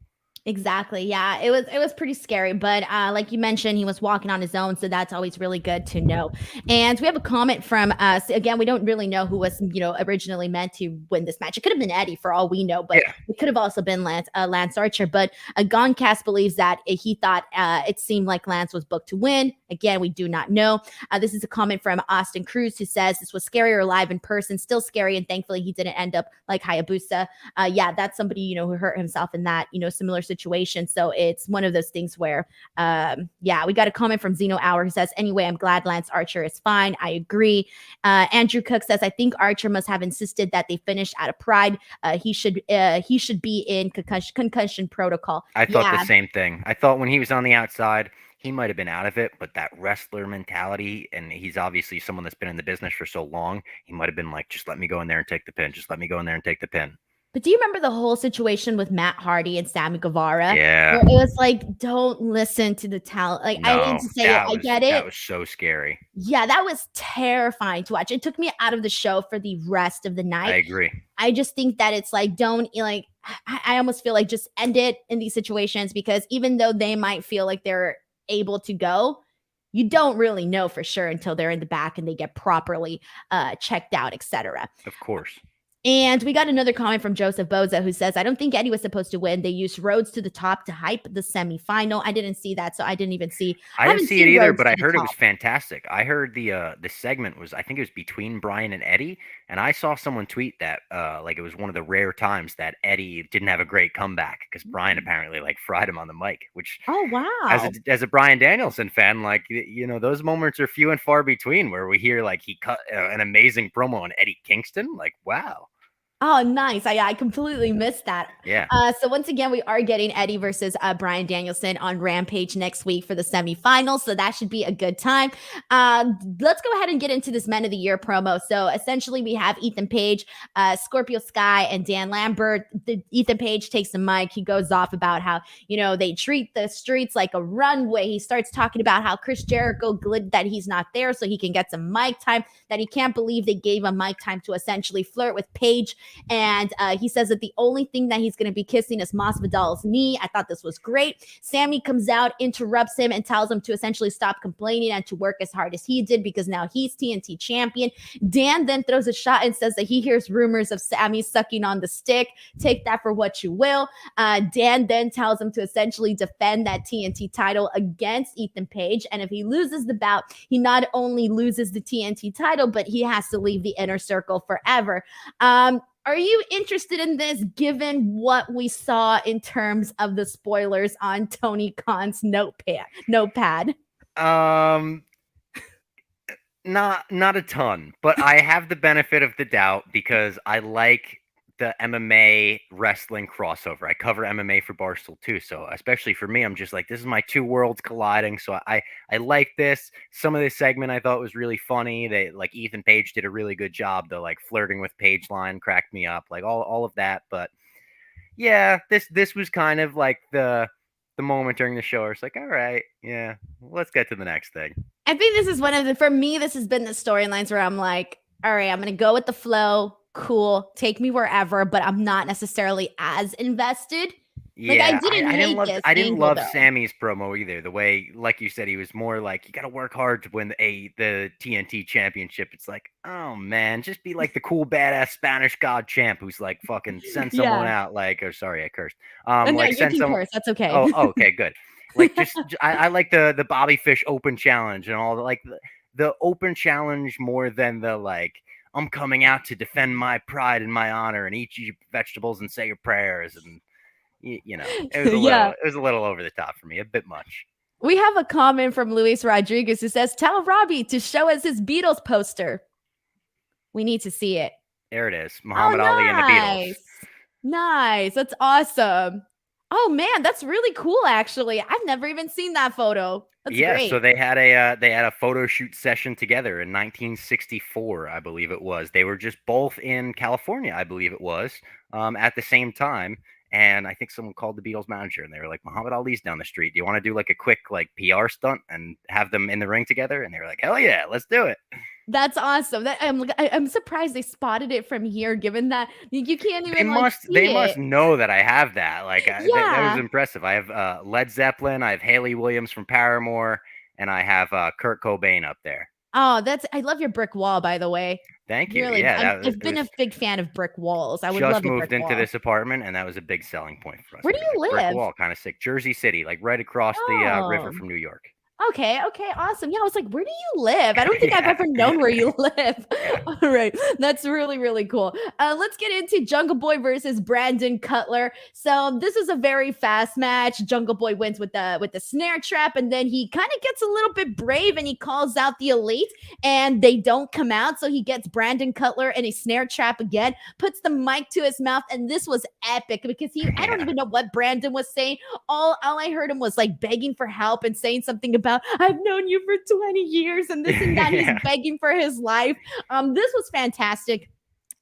Exactly. Yeah, it was pretty scary, but like you mentioned, he was walking on his own, so that's always really good to know. And we have a comment from us. Again, we don't really know who was, originally meant to win this match. It could have been Eddie for all we know, but it could have also been Lance Archer. But Goncast believes that he thought it seemed like Lance was booked to win. Again, we do not know. This is a comment from Austin Cruz who says this was scarier live in person, still scary, and thankfully he didn't end up like Hayabusa. Yeah, that's somebody who hurt himself in that similar situation. So it's one of those things where, we got a comment from Zeno Hour who says, anyway, I'm glad Lance Archer is fine. I agree. Andrew Cook says, I think Archer must have insisted that they finish out of pride. He should be in concussion protocol. I thought the same thing. I thought when he was on the outside, he might have been out of it, but that wrestler mentality, and he's obviously someone that's been in the business for so long, he might have been like, just let me go in there and take the pin. Just let me go in there and take the pin. But do you remember the whole situation with Matt Hardy and Sammy Guevara? Yeah. Where it was like, don't listen to the talent. Like, I hate No, to say it, I get that it. was so scary. Yeah, that was terrifying to watch. It took me out of the show for the rest of the I night. agree. I just think that it's like, don't like, I almost feel like just end it in these situations, because even though they might feel like they're able to go, you don't really know for sure until they're in the back and they get properly checked out, etc. Of course. And we got another comment from Joseph Boza, who says, I don't think Eddie was supposed to win. They used Rhodes to the top to hype the semifinal. I didn't see that, so I didn't even see. I didn't see it either, Rhodes but to I the heard it top. was fantastic. I heard the segment was, I think it was between Bryan and Eddie, and I saw someone tweet that like it was one of the rare times that Eddie didn't have a great comeback because Bryan apparently like fried him on the mic, which Oh, wow. as a Bryan Danielson fan, like, you know, those moments are few and far between where we hear like he cut an amazing promo on Eddie Kingston. Like, wow. Oh, nice. I completely missed that. Yeah. So once again, we are getting Eddie versus Bryan Danielson on Rampage next week for the semifinals. So that should be a good time. Let's go ahead and get into this Men of the Year promo. So essentially we have Ethan Page, Scorpio Sky, and Dan Lambert. Ethan Page takes the mic. He goes off about how, you know, they treat the streets like a runway. He starts talking about how Chris Jericho glittered that he's not there so he can get some mic time, that he can't believe they gave him mic time to essentially flirt with Page. And he says that the only thing that he's going to be kissing is Masvidal's knee. I thought this was great. Sammy comes out, interrupts him, and tells him to essentially stop complaining and to work as hard as he did because now he's TNT champion. Dan then throws a shot and says that he hears rumors of Sammy sucking on the stick. Take that for what you will. Dan then tells him to essentially defend that TNT title against Ethan Page. And if he loses the bout, he not only loses the TNT title, but he has to leave the inner circle forever. Are you interested in this, given what we saw in terms of the spoilers on Tony Khan's notepad? Not a ton, but I have the benefit of the doubt because I like the MMA wrestling crossover. I cover MMA for Barstool too, so especially for me, I'm just like, this is my two worlds colliding. So I like this. Some of this segment I thought was really funny. They like Ethan Page did a really good job. The like flirting with Page line cracked me up. Like all of that. But yeah, this was kind of like the moment during the show where it's like, all right, yeah, let's get to the next thing. I think this is one of the, for me, this has been the storylines where I'm like, all right, I'm gonna go with the flow. Cool, take me wherever, but I'm not necessarily as invested. Like, Yeah, I didn't love though. Sammy's promo either. The way, like you said, he was more like, you got to work hard to win the TNT championship. It's like, oh man, just be like the cool badass Spanish God champ who's like fucking send someone out. Like, oh sorry, I cursed. No, Like you send can someone. curse. That's okay. Oh, okay, good. Like just I like the Bobby Fish open challenge and all the like the open challenge more than the like, I'm coming out to defend my pride and my honor and eat your vegetables and say your prayers. And you know, it was a little over the top for me, a bit much. We have a comment from Luis Rodriguez who says, tell Robbie to show us his Beatles poster. We need to see it. There it is. Muhammad Ali and the Beatles. Nice. That's awesome. Oh man, that's really cool. Actually, I've never even seen that photo. That's great. So they had a photo shoot session together in 1964, I believe it was. They were just both in California, I believe it was, at the same time. And I think someone called the Beatles manager, and they were like, Muhammad Ali's down the street. Do you want to do like a quick like PR stunt and have them in the ring together? And they were like, hell yeah, let's do it. That's awesome. I'm surprised they spotted it from here, given that you can't even. They must know that I have that. Like, that was impressive. I have Led Zeppelin, I have Haley Williams from Paramore, and I have Kurt Cobain up there. Oh, I love your brick wall, by the way. Thank you. Really, yeah, I've been a big fan of brick walls. I would love just moved into this apartment, and that was a big selling point for us. Where do you live? Brick wall, kind of sick. Jersey City, like right across the river from New York. Okay, awesome. Yeah, I was like, where do you live? I don't think I've ever known where you live. All right, that's really, really cool. Let's get into Jungle Boy versus Brandon Cutler. So this is a very fast match. Jungle Boy wins with the snare trap, and then he kind of gets a little bit brave, and he calls out the Elite, and they don't come out. So he gets Brandon Cutler in a snare trap again, puts the mic to his mouth, and this was epic because I don't even know what Brandon was saying. All I heard him was like begging for help and saying something about, I've known you for 20 years and this and that. He's begging for his life. This was fantastic.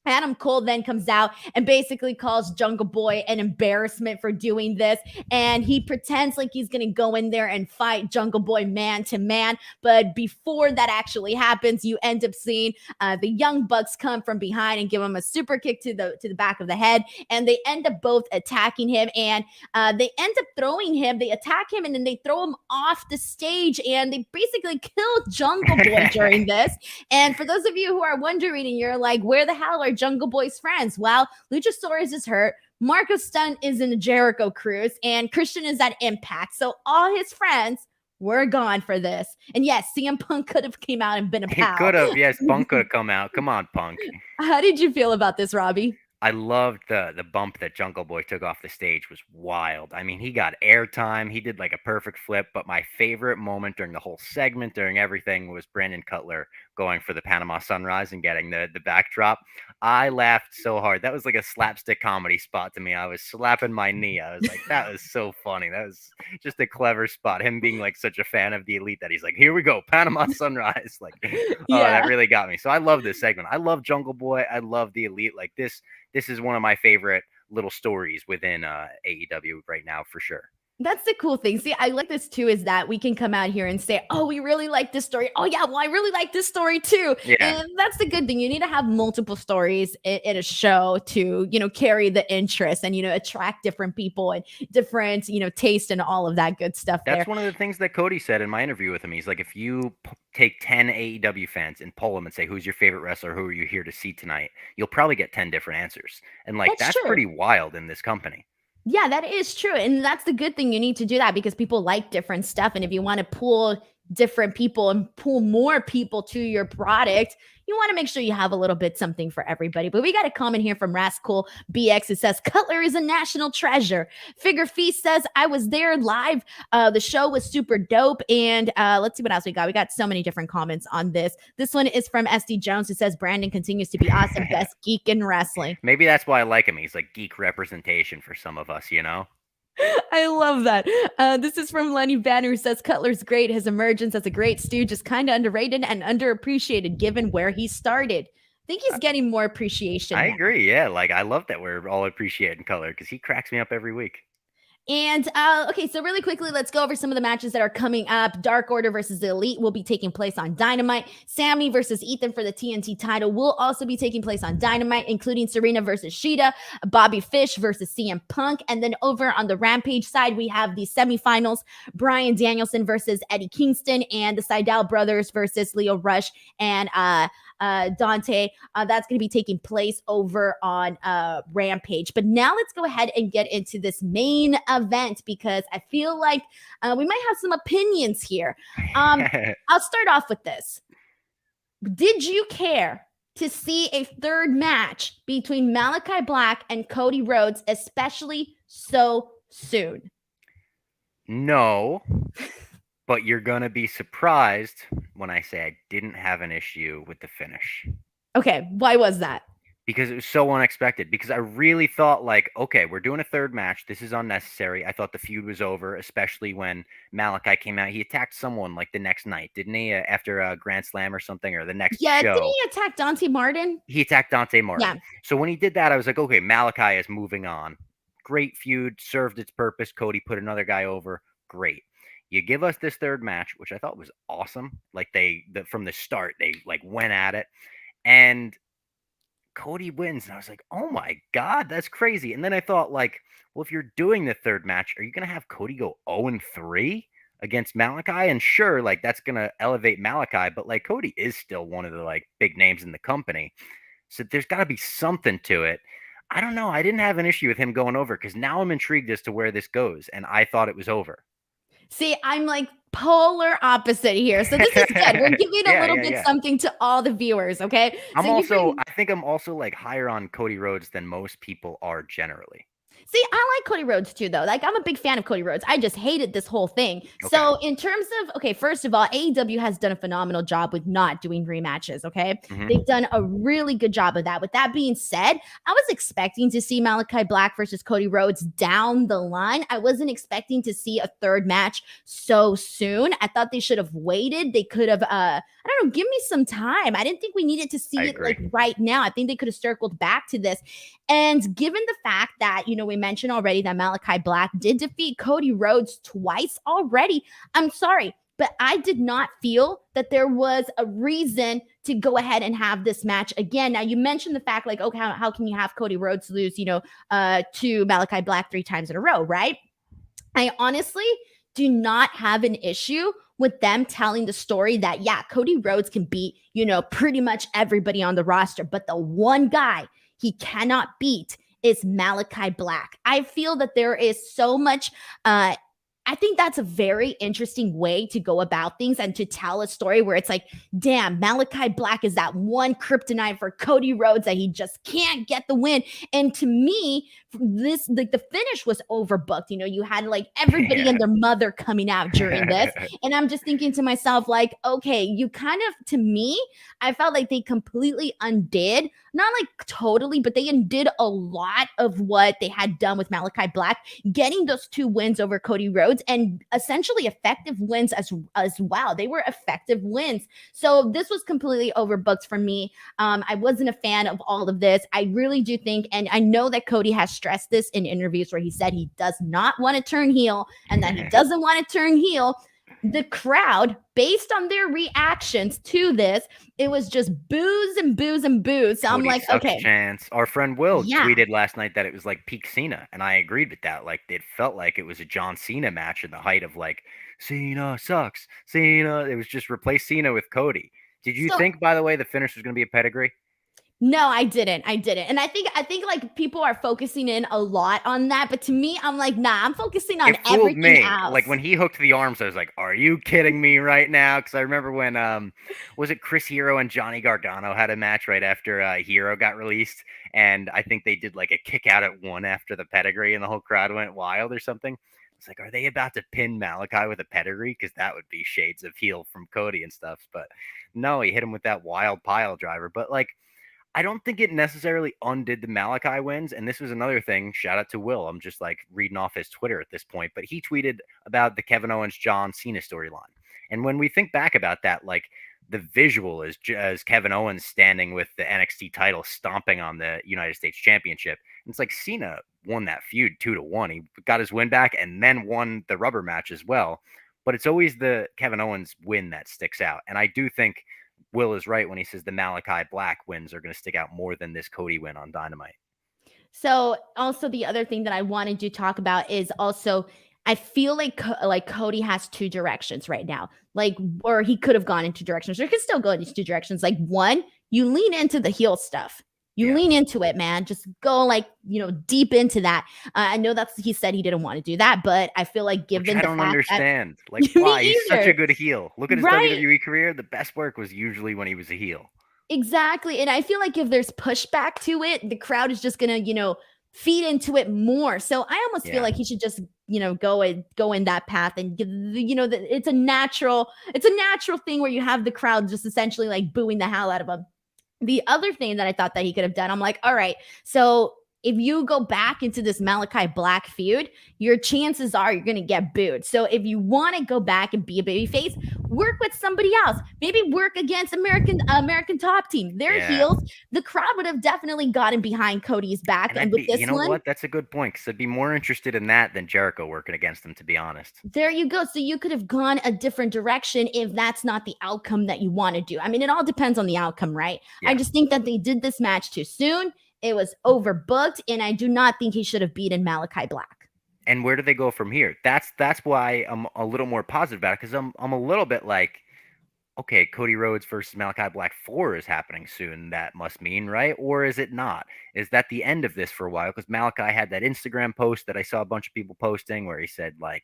Adam Cole then comes out and basically calls Jungle Boy an embarrassment for doing this. And he pretends like he's going to go in there and fight Jungle Boy man to man. But before that actually happens, you end up seeing the Young Bucks come from behind and give him a super kick to the back of the head. And they end up both attacking him. And they end up throwing him. They attack him and then they throw him off the stage. And they basically kill Jungle Boy during this. And for those of you who are wondering and you're like, where the hell are Jungle Boy's friends? Well, Luchasaurus is hurt. Marco Stunt is in the Jericho Cruise, and Christian is at Impact. So all his friends were gone for this. And yes, CM Punk could have came out and been a pal. He could have. Yes, Punk could have come out. Come on, Punk. How did you feel about this, Robbie? I loved the bump that Jungle Boy took off the stage was wild. I mean, he got airtime. He did like a perfect flip. But my favorite moment during the whole segment, during everything, was Brandon Cutler going for the Panama Sunrise and getting the backdrop. I laughed so hard. That was like a slapstick comedy spot to me. I was slapping my knee. I was like, that was so funny. That was just a clever spot. Him being like such a fan of the Elite that he's like, here we go, Panama Sunrise. Like, oh, that really got me. So I love this segment. I love Jungle Boy. I love the Elite. Like this is one of my favorite little stories within AEW right now for sure. That's the cool thing. See, I like this too, is that we can come out here and say, oh, we really like this story. Oh, yeah, well, I really like this story too. Yeah. And that's the good thing. You need to have multiple stories in a show to, carry the interest and, attract different people and different, taste and all of that good stuff. That's one of the things that Cody said in my interview with him. He's like, if you take 10 AEW fans and poll them and say, who's your favorite wrestler? Who are you here to see tonight? You'll probably get 10 different answers. And like, that's pretty wild in this company. Yeah, that is true. And that's the good thing. You need to do that because people like different stuff. And if you want to pull different people and pull more people to your product, you want to make sure you have a little bit something for everybody. But we got a comment here from Rascal BX. It says, Cutler is a national treasure. Figure Feast says, I was there live. The show was super dope. And let's see what else we got. We got so many different comments on this. This one is from SD Jones, who says, Brandon continues to be awesome. Best geek in wrestling. Maybe that's why I like him. He's like geek representation for some of us, I love that. This is from Lenny Banner, who says Cutler's great. His emergence as a great stooge is kind of underrated and underappreciated given where he started. I think he's getting more appreciation. I agree. Yeah. Like, I love that we're all appreciating Cutler because he cracks me up every week. And okay, so really quickly, let's go over some of the matches that are coming up. Dark Order versus the Elite will be taking place on Dynamite. Sammy versus Ethan for the TNT title will also be taking place on Dynamite, including Serena versus Shida, Bobby Fish versus CM Punk. And then over on the Rampage side, we have the semifinals, Bryan Danielson versus Eddie Kingston, and the Sydal brothers versus Leo Rush and Dante. That's going to be taking place over on Rampage. But now let's go ahead and get into this main event because I feel like we might have some opinions here. I'll start off with this. Did you care to see a third match between Malakai Black and Cody Rhodes, especially so soon? No. But you're going to be surprised when I say I didn't have an issue with the finish. Okay, why was that? Because it was so unexpected. Because I really thought, like, okay, we're doing a third match. This is unnecessary. I thought the feud was over, especially when Malakai came out. He attacked someone, like, the next night, didn't he? After a Grand Slam or something, or the next show. Yeah, didn't he attack Dante Martin? He attacked Dante Martin. Yeah. So when he did that, I was like, okay, Malakai is moving on. Great feud, served its purpose. Cody put another guy over. Great. You give us this third match, which I thought was awesome. Like from the start, they like went at it, and Cody wins. And I was like, oh my God, that's crazy. And then I thought, like, well, if you're doing the third match, are you going to have Cody go 0-3 against Malakai? And sure, like that's going to elevate Malakai, but like Cody is still one of the like big names in the company. So there's got to be something to it. I don't know. I didn't have an issue with him going over because now I'm intrigued as to where this goes. And I thought it was over. See, I'm like polar opposite here. So this is good. We're giving a little bit something to all the viewers, okay? I think I'm also like higher on Cody Rhodes than most people are generally. See, I like Cody Rhodes too, though. Like, I'm a big fan of Cody Rhodes. I just hated this whole thing. Okay. So, in terms of, okay, first of all, AEW has done a phenomenal job with not doing rematches, okay? They've done a really good job of that. With that being said, I was expecting to see Malakai Black versus Cody Rhodes down the line. I wasn't expecting to see a third match so soon. I thought they should have waited. They could have, I don't know, give me some time. I didn't think we needed to see it like right now. I think they could have circled back to this. And given the fact that, you know, we mentioned already that Malakai Black did defeat Cody Rhodes twice already, I'm sorry, but I did not feel that there was a reason to go ahead and have this match again. Now, you mentioned the fact, like, okay, how can you have Cody Rhodes lose, you know, to Malakai Black 3 times in a row, right? I honestly do not have an issue with them telling the story that, yeah, Cody Rhodes can beat, you know, pretty much everybody on the roster, but the one guy he cannot beat is Malakai Black. I feel that there is so much, I think that's a very interesting way to go about things and to tell a story where it's like, damn, Malakai Black is that one kryptonite for Cody Rhodes that he just can't get the win. And to me, this, like, the finish was overbooked. You know, you had like everybody and their mother coming out during this. And I'm just thinking to myself, like, okay, you kind of, to me, I felt like they completely undid, not like totally, but they undid a lot of what they had done with Malakai Black, getting those 2 wins over Cody Rhodes and essentially effective wins as well. They were effective wins. So this was completely overbooked for me. I wasn't a fan of all of this. I really do think, and I know that Cody has stressed this in interviews where he said he does not want to turn heel and that he doesn't want to turn heel. The crowd, based on their reactions to this, it was just boos and boos and boos. So I'm like, okay. Chance. Our friend Will tweeted last night that it was like peak Cena, and I agreed with that. Like, it felt like it was a John Cena match in the height of like, Cena sucks. Cena. It was just replace Cena with Cody. Did you think, by the way, the finish was going to be a pedigree? No, I didn't. And I think like people are focusing in a lot on that, but to me, I'm like, nah, I'm focusing on everything else. Like, when he hooked the arms, I was like, are you kidding me right now? Because I remember when was it Chris Hero and Johnny Gargano had a match right after Hero got released, and I think they did like a kick out at 1 after the pedigree, and the whole crowd went wild or something. It's like, are they about to pin Malakai with a pedigree? Because that would be shades of heel from Cody and stuff. But no, he hit him with that wild pile driver. But like, I don't think it necessarily undid the Malakai wins. And this was another thing. Shout out to Will. I'm just like reading off his Twitter at this point. But he tweeted about the Kevin Owens John Cena storyline. And when we think back about that, like, the visual is as Kevin Owens standing with the NXT title stomping on the United States Championship. And it's like Cena won that feud 2-1. He got his win back and then won the rubber match as well. But it's always the Kevin Owens win that sticks out. And I do think Will is right when he says the Malakai Black wins are going to stick out more than this Cody win on Dynamite. So also the other thing that I wanted to talk about is also, I feel like Cody has 2 directions right now. Like, or he could have gone in 2 directions, or he could still go in 2 directions. Like, one, you lean into the heel stuff. You lean into it, man. Just go, like, you know, deep into that. I know he said he didn't want to do that, but I feel like given I don't understand. Like, why? He's such a good heel. Look at his WWE career. The best work was usually when he was a heel. Exactly. And I feel like if there's pushback to it, the crowd is just going to, you know, feed into it more. So I almost feel like he should just, you know, go in that path and, you know, it's a natural thing where you have the crowd just essentially like booing the hell out of him. The other thing that I thought that he could have done, I'm like, all right, so if you go back into this Malakai Black feud, your chances are you're going to get booed. So if you want to go back and be a babyface, work with somebody else. Maybe work against American Top Team. They're heels. The crowd would have definitely gotten behind Cody's back. And with this you know what? That's a good point, because I'd be more interested in that than Jericho working against him, to be honest. There you go. So you could have gone a different direction if that's not the outcome that you want to do. I mean, it all depends on the outcome, right? Yeah. I just think that they did this match too soon. It was overbooked, and I do not think he should have beaten Malakai Black. And where do they go from here? That's why I'm a little more positive about it, because I'm a little bit like, okay, Cody Rhodes versus Malakai Black 4 is happening soon. That must mean, right? Or is it not? Is that the end of this for a while? Because Malakai had that Instagram post that I saw a bunch of people posting where he said, like,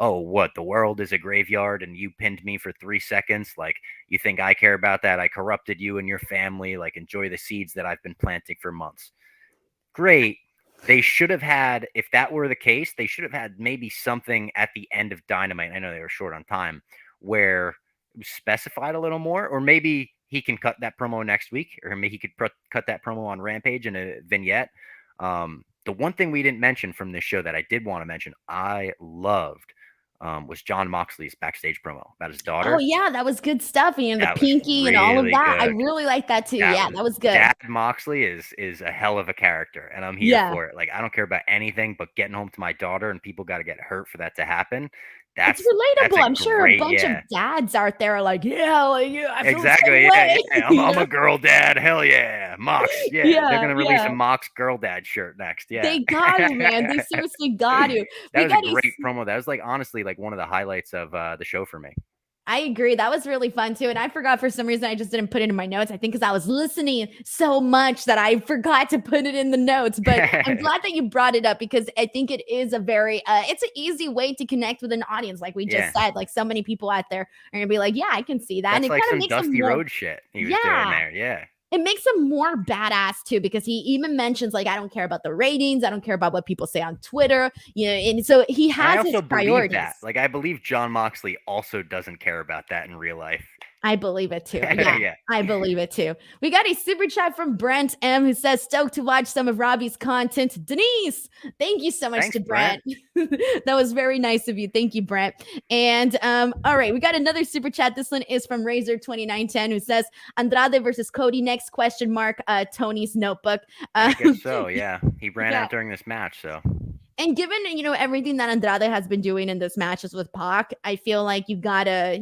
oh, what, the world is a graveyard and you pinned me for 3 seconds? Like, you think I care about that? I corrupted you and your family. Like, enjoy the seeds that I've been planting for months. Great. They should have had, if that were the case, they should have had maybe something at the end of Dynamite. I know they were short on time, where it was specified a little more, or maybe he can cut that promo next week, or maybe he could cut that promo on Rampage in a vignette. The one thing we didn't mention from this show that I did want to mention, I loved, was John Moxley's backstage promo about his daughter. Oh yeah, that was good stuff. And the That was pinky and all of really that. I good. really like that too. That Yeah, was that was good. Dad Moxley is a hell of a character, and I'm here Yeah. for it. Like, I don't care about anything but getting home to my daughter, and people got to get hurt for that to happen. It's That's relatable. a I'm sure a great, bunch of dads out there are like, yeah, like, yeah, I feel exactly. the same Yeah, way. I'm a girl dad. Hell yeah, Mox. Yeah, they're Yeah, gonna release a Mox girl dad shirt next. Yeah, They got to, man. They seriously got to. That We was got a great promo. That was like, honestly, like one of the highlights of the show for me. I agree. That was really fun too. And I forgot for some reason, I just didn't put it in my notes. I think because I was listening so much that I forgot to put it in the notes. But I'm glad that you brought it up because I think it is a very, it's an easy way to connect with an audience. Like we just said, like so many people out there are going to be like, yeah, I can see that. That's and it like kind of some makes Dusty more, Rhodes shit he was doing there. Yeah. It makes him more badass too, because he even mentions like, I don't care about the ratings. I don't care about what people say on Twitter, and so he has his priorities. That. Like, I believe John Moxley also doesn't care about that in real life. I believe it too. Yeah, I believe it too. We got a super chat from Brent M who says, stoked to watch some of Robbie's content. Denise, thank you so much. Thanks to Brent. That was very nice of you. Thank you, Brent. And all right, we got another super chat. This one is from Razor2910 who says, Andrade versus Cody next ? Tony's notebook. I guess so, yeah. He ran out during this match, so. And given, everything that Andrade has been doing in this matches with Pac, I feel like you gotta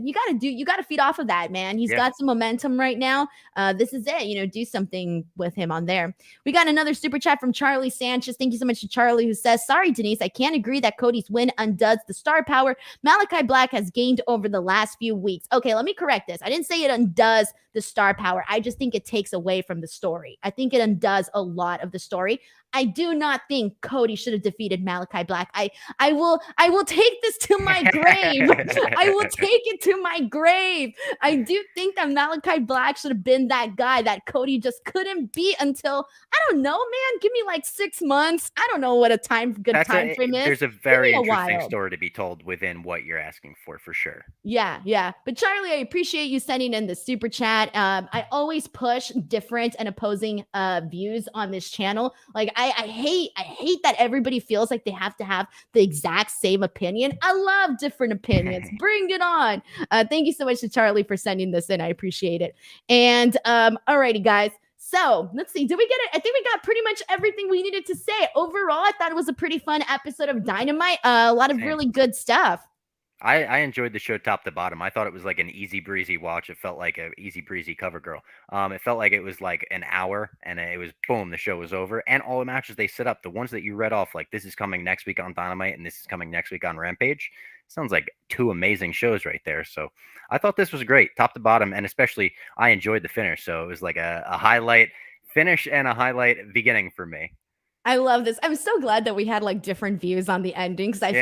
feed off of that, man. He's got some momentum right now. This is it, do something with him on there. We got another super chat from Charlie Sanchez. Thank you so much to Charlie who says, sorry, Denise, I can't agree that Cody's win undoes the star power Malakai Black has gained over the last few weeks. Okay, let me correct this. I didn't say it undoes the star power. I just think it takes away from the story. I think it undoes a lot of the story. I do not think Cody should have defeated Malakai Black. I will take this to my grave. I will take it to my grave. I do think that Malakai Black should have been that guy that Cody just couldn't beat until, I don't know, man, give me like 6 months. I don't know what a time frame is. There's a very interesting story to be told within what you're asking for sure. Yeah. But Charlie, I appreciate you sending in the super chat. I always push different and opposing views on this channel. Like I hate that everybody feels like they have to have the exact same opinion. I love different opinions. Bring it on. Thank you so much to Charlie for sending this in. I appreciate it. And alrighty, guys. So let's see. Did we get it? I think we got pretty much everything we needed to say. Overall, I thought it was a pretty fun episode of Dynamite. A lot of really good stuff. I enjoyed the show top to bottom. I thought it was like an easy breezy watch. It felt like an easy breezy cover girl. It felt like it was like an hour and it was boom, the show was over. And all the matches they set up, the ones that you read off, like this is coming next week on Dynamite and this is coming next week on Rampage. Sounds like two amazing shows right there. So I thought this was great, top to bottom, and especially I enjoyed the finish. So it was like a highlight finish and a highlight beginning for me. I love this. I'm so glad that we had like different views on the ending because I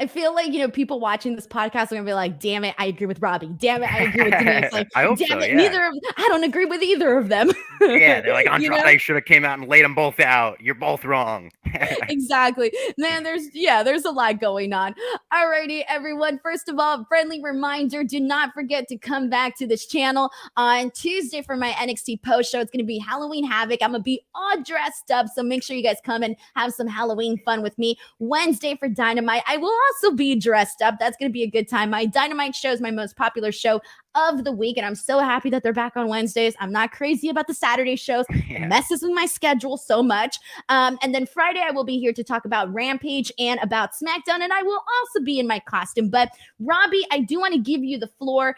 feel like people watching this podcast are gonna be like, damn it, I agree with Robbie. Damn it, I agree with Denise. Like, I hope damn it, I don't agree with either of them. Yeah, they're like, Andrade should have came out and laid them both out. You're both wrong. Exactly. Man, there's a lot going on. Alrighty, everyone. First of all, friendly reminder, do not forget to come back to this channel on Tuesday for my NXT post show. It's gonna be Halloween Havoc. I'm gonna be all dressed up, so make sure you guys come and have some Halloween fun with me. Wednesday for Dynamite, I will also be dressed up. That's going to be a good time. My Dynamite show is my most popular show of the week, and I'm so happy that they're back on Wednesdays. I'm not crazy about the Saturday shows. It messes with my schedule so much. And then Friday, I will be here to talk about Rampage and about Smackdown, and I will also be in my costume. But Robbie, I do want to give you the floor.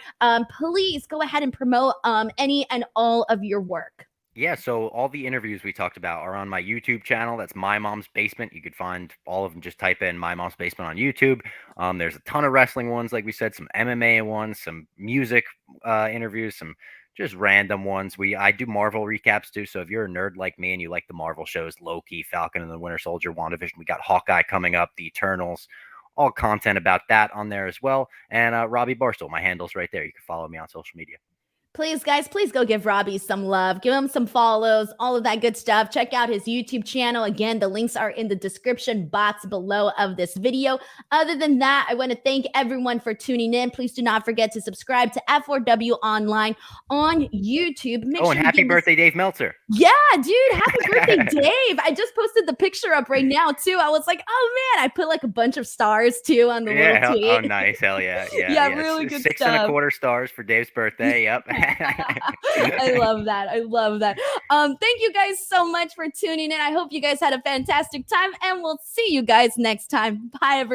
Please go ahead and promote any and all of your work. Yeah, so all the interviews we talked about are on my YouTube channel. That's My Mom's Basement. You could find all of them. Just type in My Mom's Basement on YouTube. There's a ton of wrestling ones, like we said, some MMA ones, some music interviews, some just random ones. I do Marvel recaps too. So if you're a nerd like me and you like the Marvel shows, Loki, Falcon and the Winter Soldier, WandaVision, we got Hawkeye coming up, the Eternals, all content about that on there as well. And Robbie Barstool, my handle's right there. You can follow me on social media. Please, guys, please go give Robbie some love. Give him some follows, all of that good stuff. Check out his YouTube channel. Again, the links are in the description box below of this video. Other than that, I want to thank everyone for tuning in. Please do not forget to subscribe to F4W Online on YouTube. And happy birthday, Dave Meltzer. Yeah, dude, happy birthday, Dave. I just posted the picture up right now, too. I was like, oh, man, I put like a bunch of stars, too, on the little tweet. Oh, nice. Hell yeah. Yeah, really good 6 stuff. 6.25 stars for Dave's birthday. Yep. I love that. I love that. Thank you guys so much for tuning in. I hope you guys had a fantastic time, and we'll see you guys next time. Bye, everyone.